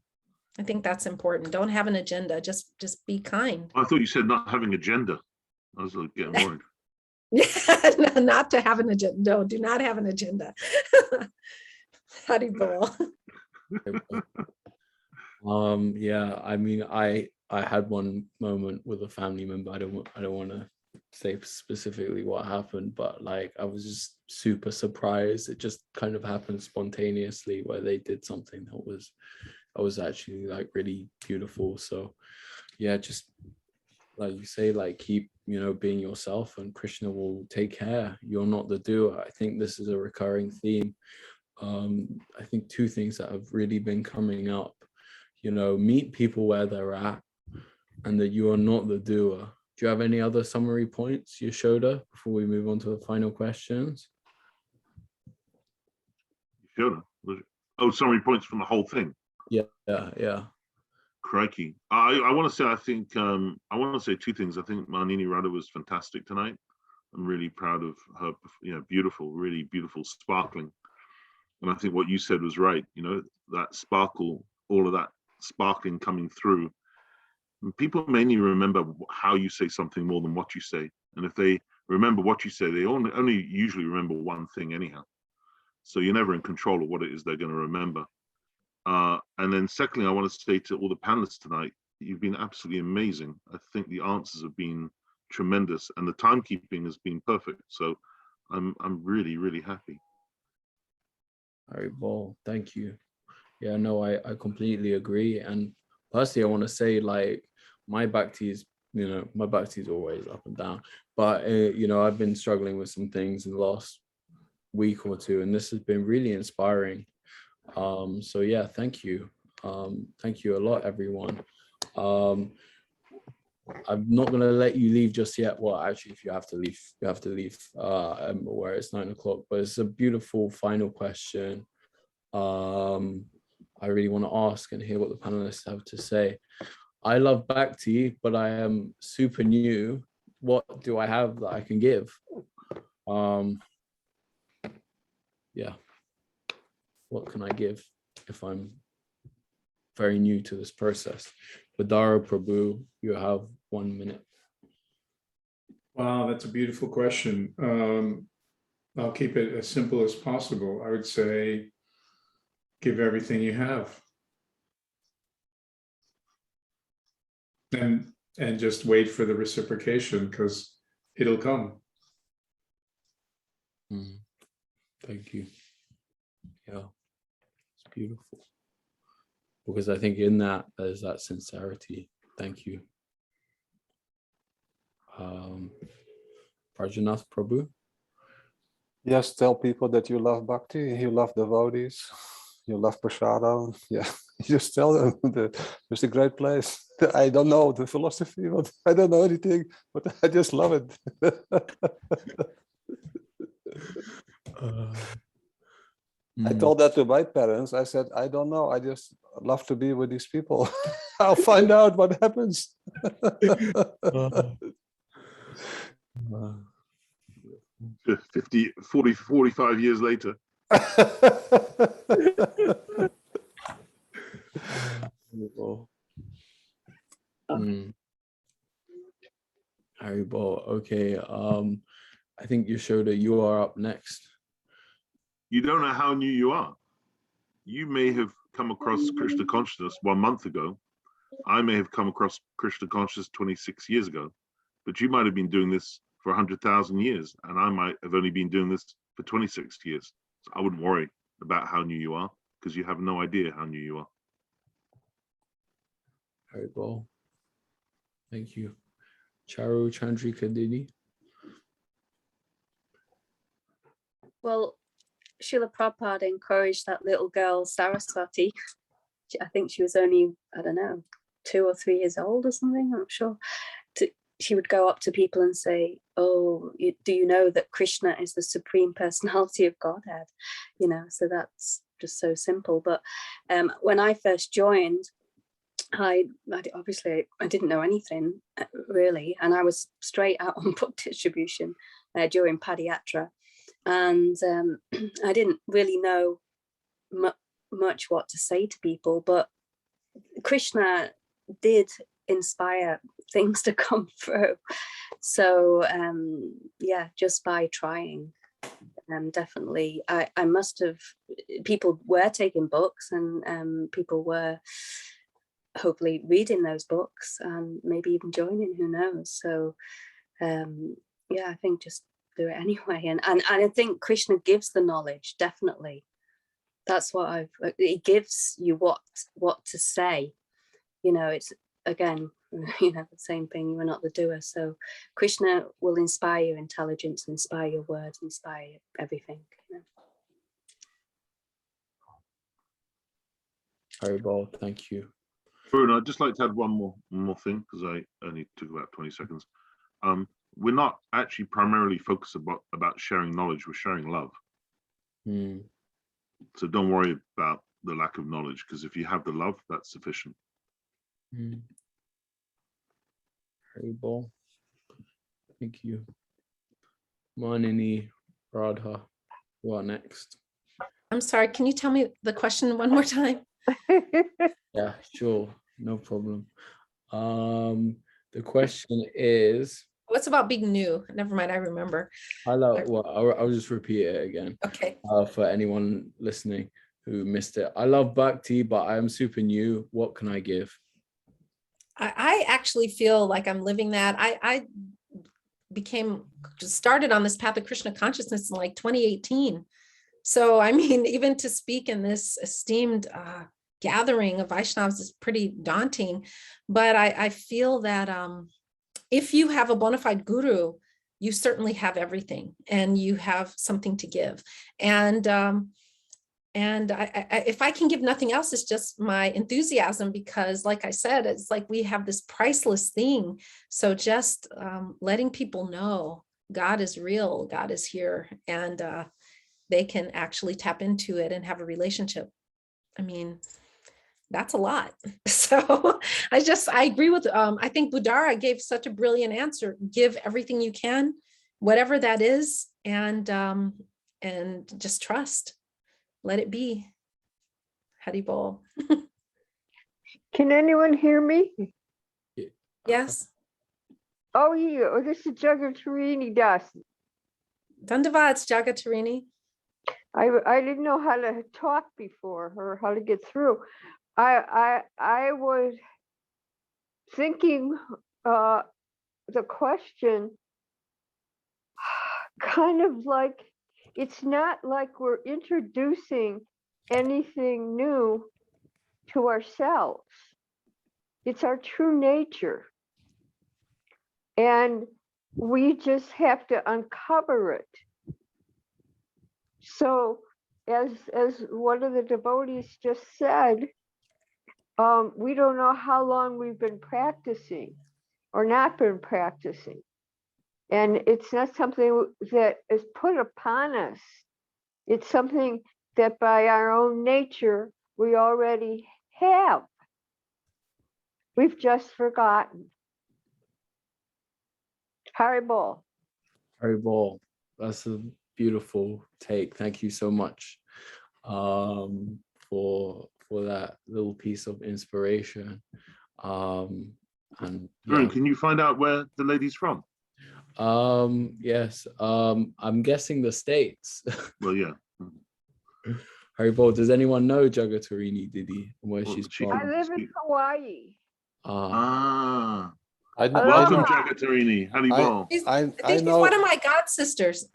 I think that's important. Don't have an agenda. Just be kind. I thought you said not having agenda. I was like, getting worried. Yeah, not to have an agenda. No, do not have an agenda. Haribol. Yeah, I mean, I had one moment with a family member. I don't want to say specifically what happened, but like I was just super surprised. It just kind of happened spontaneously, where they did something that was actually like really beautiful. So yeah, just like you say, like keep, you know, being yourself, and Krishna will take care. You're not the doer. I think this is a recurring theme. I think two things that have really been coming up, you know, meet people where they're at, and that you are not the doer. Do you have any other summary points, Yashoda, before we move on to the final questions? Yashoda? Oh, summary points from the whole thing. Yeah. Crikey. I want to say, I think, I want to say two things. I think Manini Radha was fantastic tonight. I'm really proud of her, you know, beautiful, really beautiful, sparkling. And I think what you said was right, you know, that sparkle, all of that sparkling coming through. And people mainly remember how you say something more than what you say. And if they remember what you say, they only usually remember one thing anyhow. So you're never in control of what it is they're going to remember. And then secondly, I want to say to all the panelists tonight, you've been absolutely amazing. I think the answers have been tremendous and the timekeeping has been perfect. So I'm really, really happy. All right, well, thank you. Yeah, no, I completely agree. And personally, I want to say, like, my Bhakti is, my Bhakti is always up and down. But, I've been struggling with some things in the last week or two, and this has been really inspiring. So yeah, thank you. Thank you a lot, everyone. I'm not going to let you leave just yet. Well, actually, if you have to leave, you have to leave. I'm aware it's 9 o'clock, but it's a beautiful final question. I really want to ask and hear what the panelists have to say. I love Bhakti, but I am super new. What do I have that I can give? Yeah. What can I give if I'm very new to this process? Vidara Prabhu, you have 1 minute. Wow, that's a beautiful question. I'll keep it as simple as possible. I would say, give everything you have. And just wait for the reciprocation, because it'll come. Thank you. Yeah, it's beautiful. Because I think in that, there's that sincerity. Thank you. Prajanath Prabhu? Yes, tell people that you love Bhakti, you love devotees, you love Prasada. Yeah, just tell them that it's a great place. I don't know the philosophy, but I don't know anything, but I just love it. I told that to my parents. I said, I don't know. I just love to be with these people. I'll find out what happens. 45 years later. Haribol. Okay. I think Yashoda, you are up next. You don't know how new you are. You may have come across Krishna consciousness 1 month ago. I may have come across Krishna consciousness 26 years ago, but you might have been doing this for 100,000 years, and I might have only been doing this for 26 years. So I wouldn't worry about how new you are, because you have no idea how new you are. Haribol. Thank you. Charu Chandrika Didi. Well, Srila Prabhupada encouraged that little girl, Saraswati. I think she was only, I don't know, 2 or 3 years old or something, I'm not sure. She would go up to people and say, oh, do you know that Krishna is the Supreme Personality of Godhead? So that's just so simple. But when I first joined, I didn't know anything really. And I was straight out on book distribution during Padayatra. And I didn't really know much what to say to people, but Krishna did inspire things to come through. So yeah, just by trying, definitely I must have, people were taking books, and people were hopefully reading those books and maybe even joining, who knows. So yeah, I think just do it anyway. And I think Krishna gives the knowledge, definitely. That's what it gives you what to say. It's again, the same thing, you are not the doer. So Krishna will inspire your intelligence, inspire your words, inspire everything. Haribol, thank you. Bruno, I'd just like to add one more thing, because I only took about 20 seconds. We're not actually primarily focused about sharing knowledge, we're sharing love. So don't worry about the lack of knowledge, because if you have the love, that's sufficient. Haribol, thank you. Manini, Radha, you are next. I'm sorry, can you tell me the question one more time? Yeah, sure, no problem. The question is, what's about being new? Never mind, I remember. I'll just repeat it again. Okay. For anyone listening. who missed it. I love Bhakti, but I am super new. What can I give? I actually feel like I'm living that. I started on this path of Krishna consciousness in like 2018. So, I mean, even to speak in this esteemed gathering of Vaishnavas is pretty daunting. But I feel that if you have a bona fide guru, you certainly have everything and you have something to give. And if I can give nothing else, it's just my enthusiasm, because like I said, it's like we have this priceless thing. So just letting people know God is real, God is here, and they can actually tap into it and have a relationship. I mean, that's a lot. So I agree with, I think Budara gave such a brilliant answer. Give everything you can, whatever that is, and just trust. Let it be. Haribol. Can anyone hear me? Yes. Oh, yeah. Oh, this is Jagatarini Das. Dandavats, Jagatarini. I didn't know how to talk before or how to get through. I was thinking the question kind of like, it's not like we're introducing anything new to ourselves. It's our true nature. And we just have to uncover it. So as one of the devotees just said, we don't know how long we've been practicing or not been practicing. And it's not something that is put upon us. It's something that by our own nature, we already have. We've just forgotten. Haribol. Haribol. That's a beautiful take. Thank you so much for that little piece of inspiration. And yeah. Can you find out where the lady's from? Yes. I'm guessing the States. Well, yeah. Haribol, does anyone know Jagatarini Didi and where she's from? I live in Hawaii. Welcome, Jagatarini. Haribol. I think she's one of my god sisters.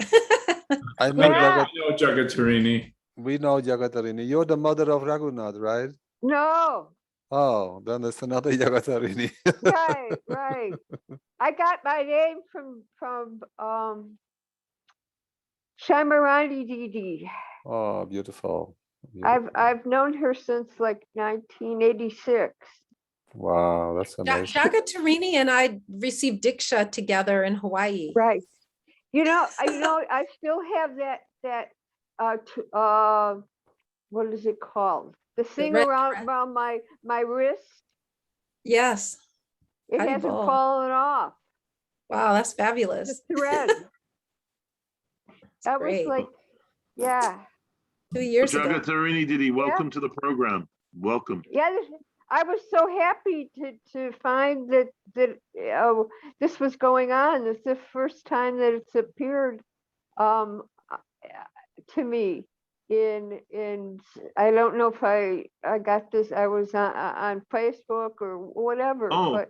I know Jagatarini. We know Jagatarini. You're the mother of Raghunath, right? No. Oh, then it's another Jagatarini. Right. I got my name from Shamarani Didi. Oh, beautiful. I've known her since like 1986. Wow, that's amazing. Jagatarini and I received Diksha together in Hawaii. Right. I still have that what is it called? The thing around my wrist. Yes. It hasn't fallen off. Wow, that's fabulous. The thread. That was like, yeah. 2 years ago. Jagatarini Didi, welcome to the program. Welcome. Yeah, I was so happy to find that this was going on. It's the first time that it's appeared to me in I don't know if I got this. I was on Facebook or whatever. Oh, but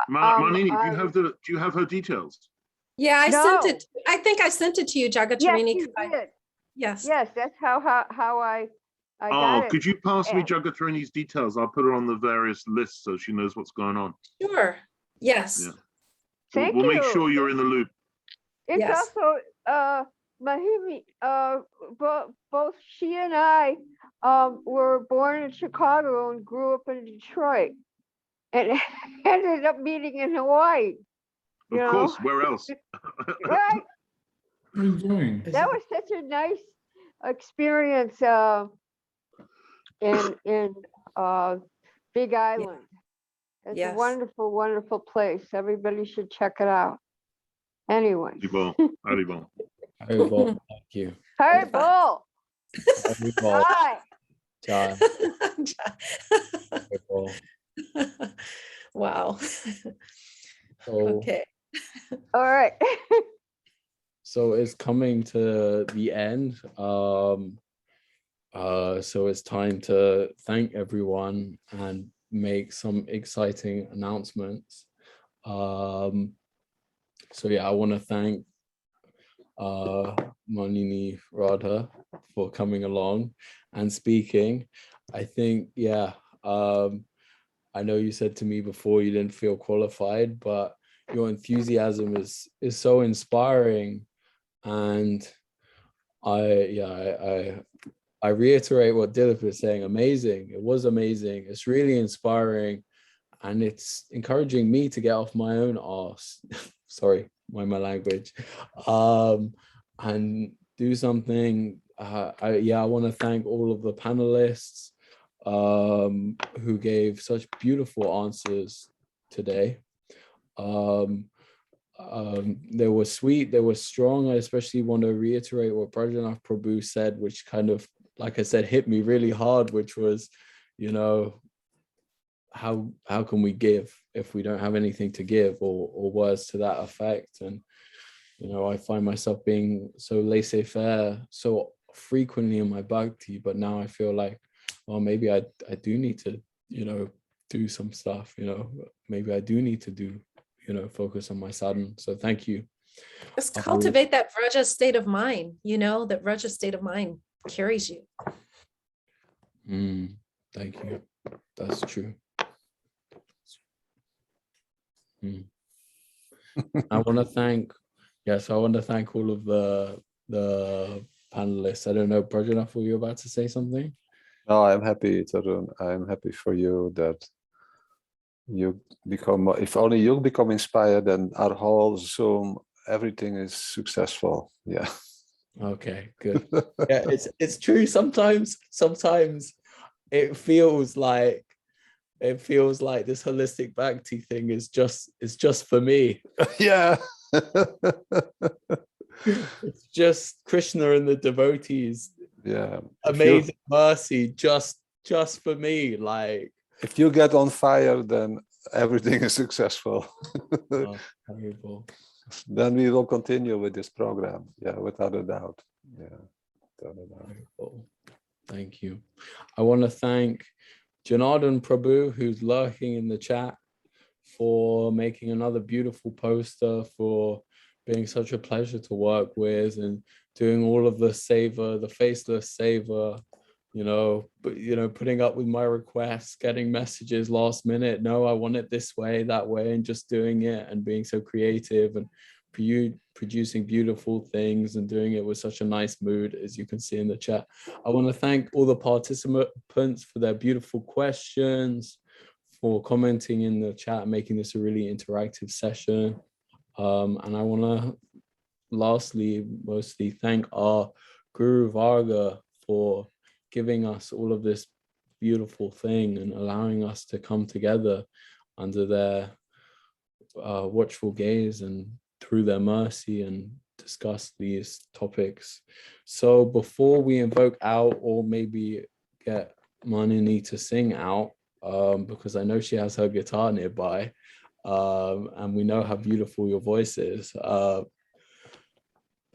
Manini, do you have her details? Yeah, I sent it. I think I sent it to you, Jagatarini. Yes, you did. Yes. Yes, that's how I got it. Could you pass me Jagatarini's details? I'll put her on the various lists so she knows what's going on. Sure. Yes. Yeah. We'll make sure you're in the loop. It's also Mahimi. Both she and I were born in Chicago and grew up in Detroit, and ended up meeting in Hawaii. Of course, where else? Right. What are you doing? That was such a nice experience in Big Island. It's a wonderful, wonderful place. Everybody should check it out. Anyway. Haribol. Haribol, thank you. Haribol. Haribol. Jai. Haribol. Wow. Okay. All right. So it's coming to the end. So it's time to thank everyone and make some exciting announcements. So yeah, I want to thank Manini, Radha, for coming along and speaking. I think, yeah, I know you said to me before you didn't feel qualified, but your enthusiasm is so inspiring. And I reiterate what Dilip was saying. Amazing. It was amazing. It's really inspiring. And it's encouraging me to get off my own arse. Sorry, mind my language. And do something. I want to thank all of the panelists who gave such beautiful answers today. They were sweet, they were strong. I especially want to reiterate what Prajanath Prabhu said, which kind of, like I said, hit me really hard, which was, you know, how can we give if we don't have anything to give, or words to that effect. And, you know, I find myself being so laissez-faire so frequently in my bhakti, but now I feel like, well, maybe I do need to, you know, do some stuff, you know, maybe I do need to do, you know, focus on my sadhana. So thank you. Just cultivate that Vraja state of mind, you know, that Vraja state of mind carries you. Thank you. That's true. I want to thank, I want to thank all of the panelists. I don't know, Prajanath, were you about to say something? No, I'm happy, Tarun. I'm happy for you that you become, if only you become inspired, then our whole Zoom, everything is successful. Yeah. Okay, good. Yeah, it's true. Sometimes it feels like this holistic bhakti thing is just for me. Yeah. It's just Krishna and the devotees. Yeah. Amazing mercy just for me. Like, if you get on fire, then everything is successful. oh, terrible. Then we will continue with this program. Yeah, without a doubt. Yeah. Without a doubt. Terrible. Thank you. I want to thank Janardhan Prabhu, who's lurking in the chat, for making another beautiful poster, for being such a pleasure to work with, and doing all of the saver, the faceless saver, you know, but, you know, putting up with my requests, getting messages last minute, no, I want it this way, that way, and just doing it, and being so creative and producing beautiful things and doing it with such a nice mood, as you can see in the chat. I want to thank all the participants for their beautiful questions, for commenting in the chat, making this a really interactive session. And I want to mostly thank our Guru Varga for giving us all of this beautiful thing and allowing us to come together under their watchful gaze and through their mercy and discuss these topics. So before we invoke out, or maybe get Manini to sing out, because I know she has her guitar nearby, and we know how beautiful your voice is,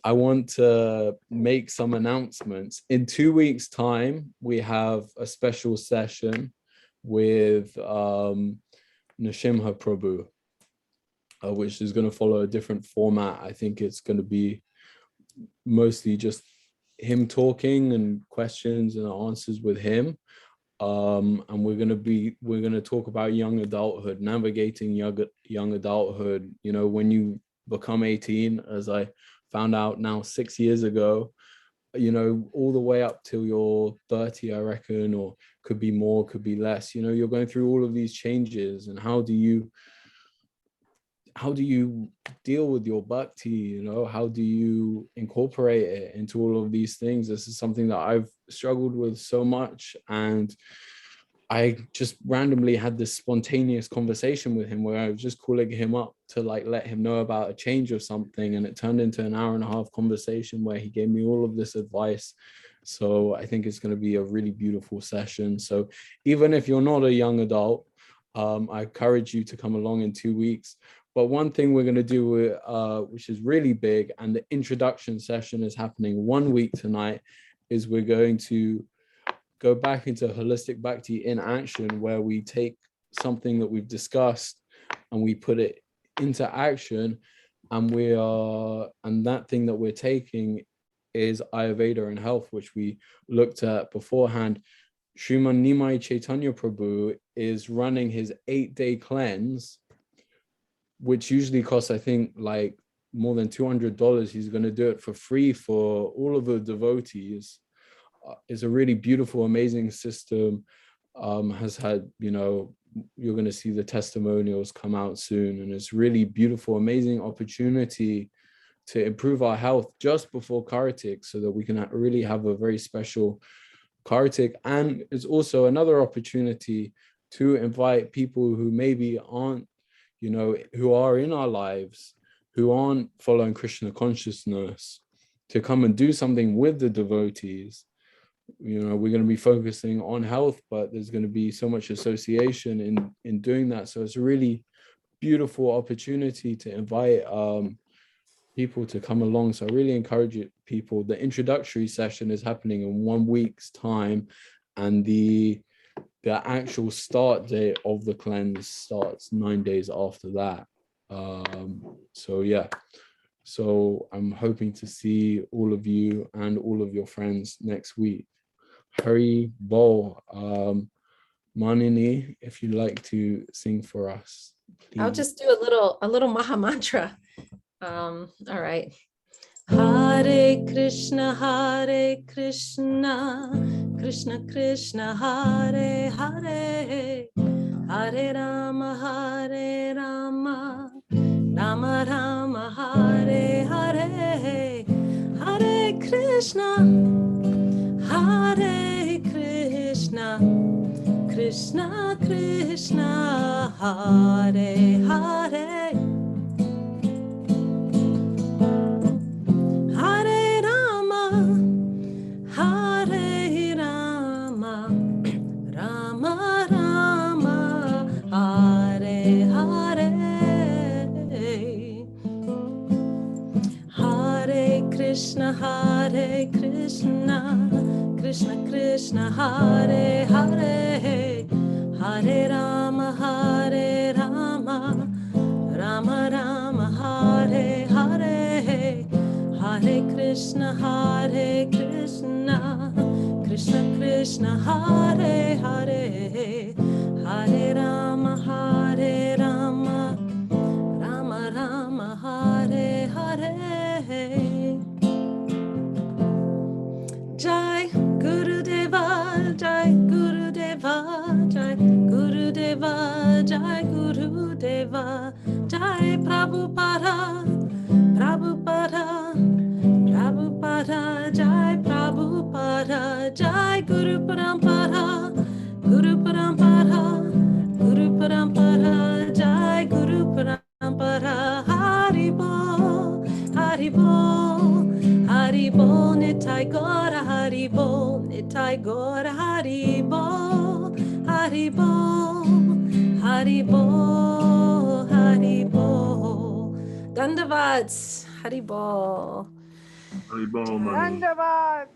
I want to make some announcements. In 2 weeks' time, we have a special session with Nrsimha Prabhu, which is going to follow a different format. I think it's going to be mostly just him talking and questions and answers with him. And we're going to talk about young adulthood, navigating young adulthood. You know, when you become 18, as I found out now 6 years ago, you know, all the way up till you're 30, I reckon, or could be more, could be less. You know, you're going through all of these changes, and how do you deal with your bhakti? You know, how do you incorporate it into all of these things? This is something that I've struggled with so much, and I just randomly had this spontaneous conversation with him where I was just calling him up to like let him know about a change of something, and it turned into an hour-and-a-half conversation where he gave me all of this advice. So I think it's going to be a really beautiful session. So even if you're not a young adult, I encourage you to come along in 2 weeks. But one thing we're going to do, which is really big, and the introduction session is happening 1 week tonight, is we're going to go back into holistic bhakti in action, where we take something that we've discussed and we put it into action, and that thing that we're taking is Ayurveda and health, which we looked at beforehand. Sriman Nimai Chaitanya Prabhu is running his 8-day cleanse, which usually costs, I think, like more than $200. He's going to do it for free for all of the devotees. It's a really beautiful, amazing system. Has had, you know, you're going to see the testimonials come out soon, and it's really beautiful, amazing opportunity to improve our health just before Kartik, so that we can really have a very special Kartik. And it's also another opportunity to invite people who maybe aren't, you know, who are in our lives, who aren't following Krishna consciousness, to come and do something with the devotees. You know, we're going to be focusing on health, but there's going to be so much association in doing that. So it's a really beautiful opportunity to invite people to come along. So I really encourage people. The introductory session is happening in 1 week's time, and the actual start date of the cleanse starts 9 days after that. So yeah, so I'm hoping to see all of you and all of your friends next week. Hari Bol. Manini, if you'd like to sing for us, please. I'll just do a little Maha Mantra. All right. Hare Krishna, Krishna Krishna, Hare Hare, Hare Rama, Rama Rama, Hare Hare, Hare Krishna, Krishna Krishna, Hare Hare, Hare Rama, Rama Rama, Hare Hare, Hare Krishna, Krishna Krishna, Hare Hare, Hare Rama, Rama Rama, Hare Hare, Hare Krishna, Krishna Krishna, Hare Hare, Hare Rama, Rama Rama, Hare Hare. Jai Gurudeva, Jai Gurudeva, Jai Gurudeva, Jai Gurudeva, Jai Prabhupada, Prabhupada, Prabhupada, Jai Prabhupada, Jai Guru Parampara, Guru Parampara, Guru Parampara, Jai Guru Parampara, Haribo, Haribo, Haribo, Nitai Gora, Haribo, Nitai Gora, Haribo, Haribo, Haribo, Haribo. Dandavats, Haribo. Haribol, Manini. Dandavad.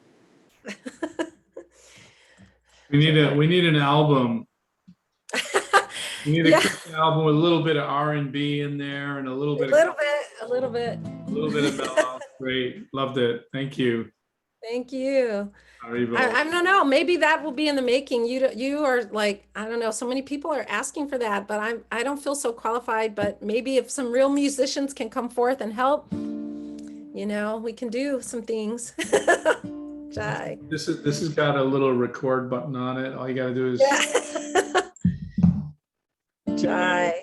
We need an album. We need a Krishna album with a little bit of R&B in there and a little bit A little bit. of mellow. Great, loved it. Thank you. Thank you. Haribol. I don't know. Maybe that will be in the making. You are like, I don't know. So many people are asking for that, but I don't feel so qualified. But maybe if some real musicians can come forth and help, you know, we can do some things. Jai. This has got a little record button on it. All you got to do is Jai.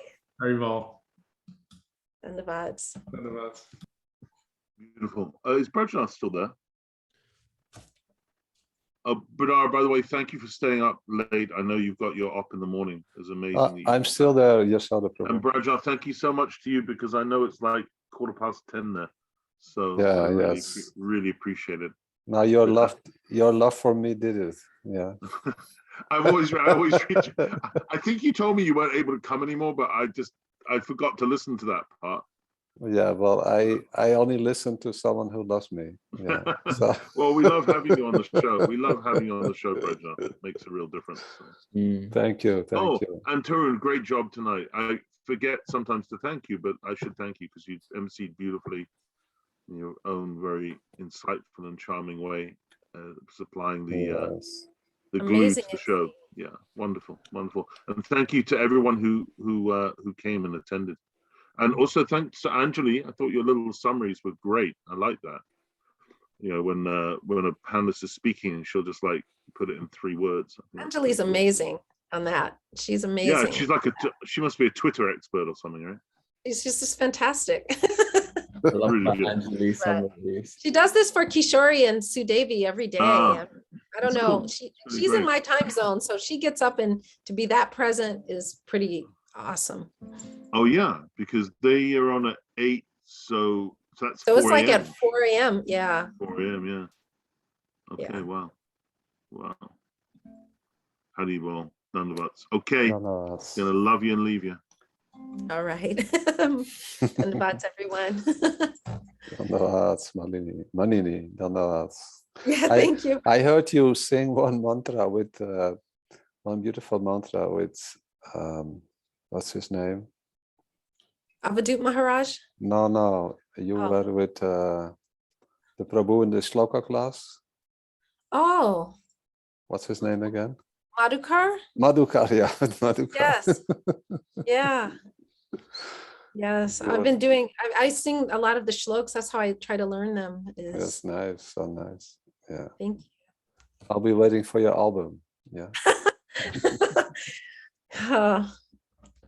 Haribol. And the vibes. Beautiful. Is Brajnath still there? Bernard, by the way, thank you for staying up late. I know you've got your up in the morning. It's amazing. I'm still there. Yes, other problem. And Brajnath, thank you so much to you, because I know it's like 10:15 there. So Yeah, I really, yes. really appreciate it. Now your love for me did it. Yeah. I always reach. I think you told me you weren't able to come anymore, but I forgot to listen to that part. Yeah, well, I only listen to someone who loves me. Yeah. So Well, we love having you on the show. We love having you on the show, Breja. It makes a real difference. So. thank you, thank you. And Tarun, great job tonight. I forget sometimes to thank you, but I should thank you because you emceed beautifully in your own very insightful and charming way, supplying the Yes. the glue Amazing to the show. Yeah, wonderful, wonderful. And thank you to everyone who came and attended. And also thanks to Anjali. I thought your little summaries were great. I like that. You know, when a panelist is speaking, she'll just like put it in 3 words. Anjali's amazing on that. She's Yeah, amazing. she's like she must be a Twitter expert or something, right? She's just fantastic. I love Really that good. Anjali summaries. She does this for Kishori and Sudevi every day. Ah, And I don't that's know. cool. She's Really in great. my time zone, so she gets up, and to be that present is pretty awesome. Oh yeah, because they are on at 8, so that's So 4 it's like at a.m. 4 a.m. Yeah. 4 a.m. Yeah. Okay. Yeah. Wow. Wow. Haribol. None of us. Okay. Dhanavad. Gonna love you and leave you. All right. Dhanavad, everyone. Dhanavad, Manini, Dhanavad. Yeah, thank you. I heard you sing one mantra with one beautiful mantra with what's his name? Avadut Maharaj. No, you were with the Prabhu in the Shloka class. Oh, What's his name again? Madhukar. Madhukar, yeah, Madhukar. Yes. Yeah. Yes. I've been doing, I sing a lot of the shlokas. That's how I try to learn them. That's nice, so nice. Yeah. Thank I'll be waiting for your album. Yeah. you.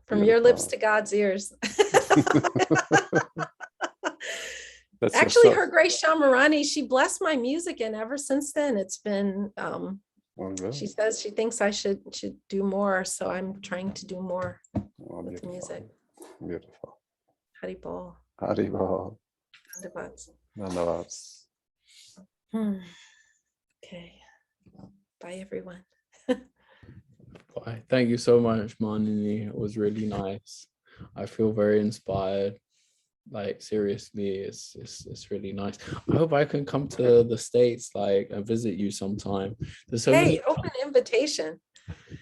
From your lips to God's ears. Actually, her Grace Shamarani, she blessed my music, and ever since then it's been she says she thinks I should do more, so I'm trying to do more with the music. Beautiful. Haribol. Haribol. Dhanavad. Okay. Bye, everyone. Bye. Thank you so much, Manini. It was really nice. I feel very inspired. Like seriously, it's really nice. I hope I can come to the States like and visit you sometime. There's so many open invitation.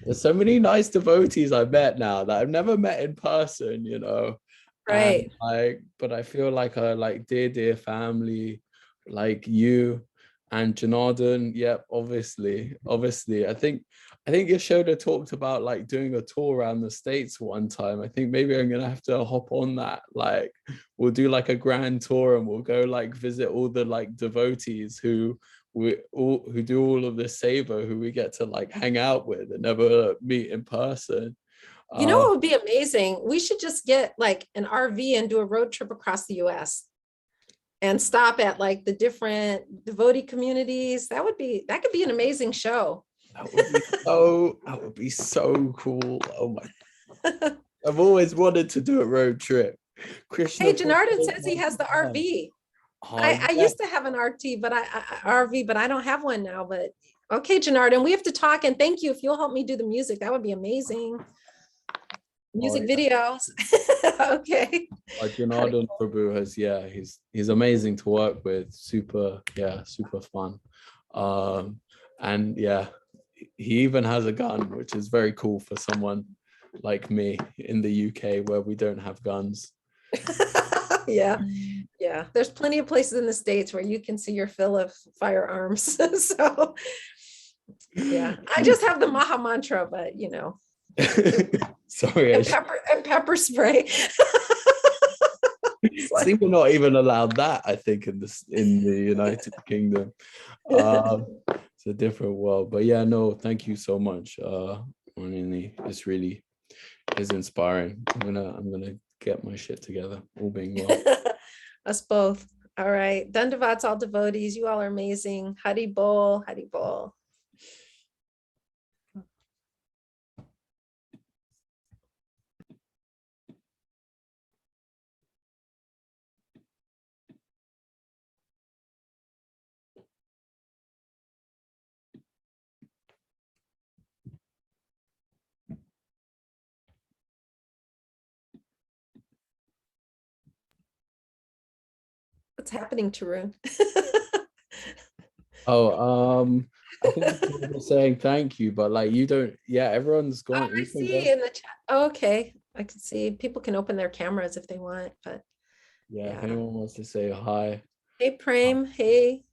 There's so many nice devotees I've met now that I've never met in person, you know. Right. And, but I feel like a dear family, like you and Janardhan. Yep, obviously. I think Yashoda talked about like doing a tour around the States one time. I think maybe I'm gonna have to hop on that. Like we'll do like a grand tour and we'll go like visit all the like devotees who do all of this seva, who we get to like hang out with and never meet in person. You know what would be amazing? We should just get like an RV and do a road trip across the US and stop at like the different devotee communities. That could be an amazing show. That would be so cool. Oh my. I've always wanted to do a road trip. Krishna. Hey, Janardhan says he has the RV. I used to have an RV, but I don't have one now. But okay, Janardhan, we have to talk, and thank you if you'll help me do the music. That would be amazing. Music videos. Okay. Janardhan Prabhu has, he's amazing to work with. Super fun. And he even has a gun, which is very cool for someone like me in the UK where we don't have guns. Yeah. There's plenty of places in the States where you can see your fill of firearms. So yeah, I just have the Maha Mantra, but you know. Sorry. And pepper spray. I think we're not even allowed that, I think, in the United Kingdom. It's a different world. But yeah, no, thank you so much. Manini. It's really is inspiring. I'm gonna get my shit together, all being well. Us both. All right. Dandavats, all devotees. You all are amazing. Haribol, Haribol. What's happening, Tarun? Oh, I think people were saying thank you, but like you don't. Yeah, everyone's Oh, gone. I see in the chat. Oh, okay, I can see people can open their cameras if they want, but Yeah, if yeah. anyone wants to say hi. Hey, Prem. Hey,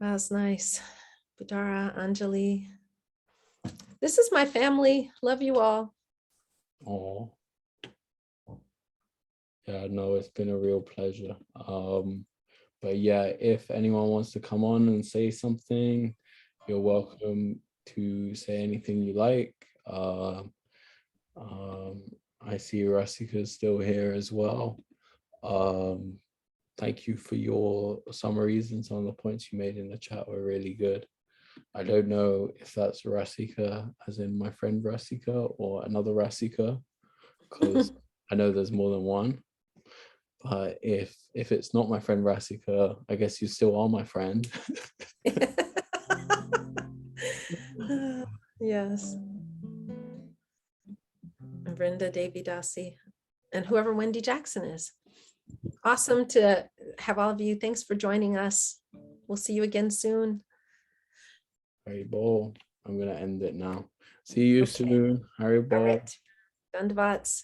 that was nice. Budara, Anjali. This is my family. Love you all. Oh, yeah, no, it's been a real pleasure. But yeah, if anyone wants to come on and say something, you're welcome to say anything you like. I see Rasika's still here as well. Thank you for your summaries, and some of the points you made in the chat were really good. I don't know if that's Rasika, as in my friend Rasika, or another Rasika, because I know there's more than one. But if it's not my friend Rasika, I guess you still are my friend. Yes. Brenda Devi Dasi, and whoever Wendy Jackson is. Awesome to have all of you. Thanks for joining us. We'll see you again soon. Haribol. I'm gonna end it now. See you Okay. soon. Haribol. All right. Dandavats.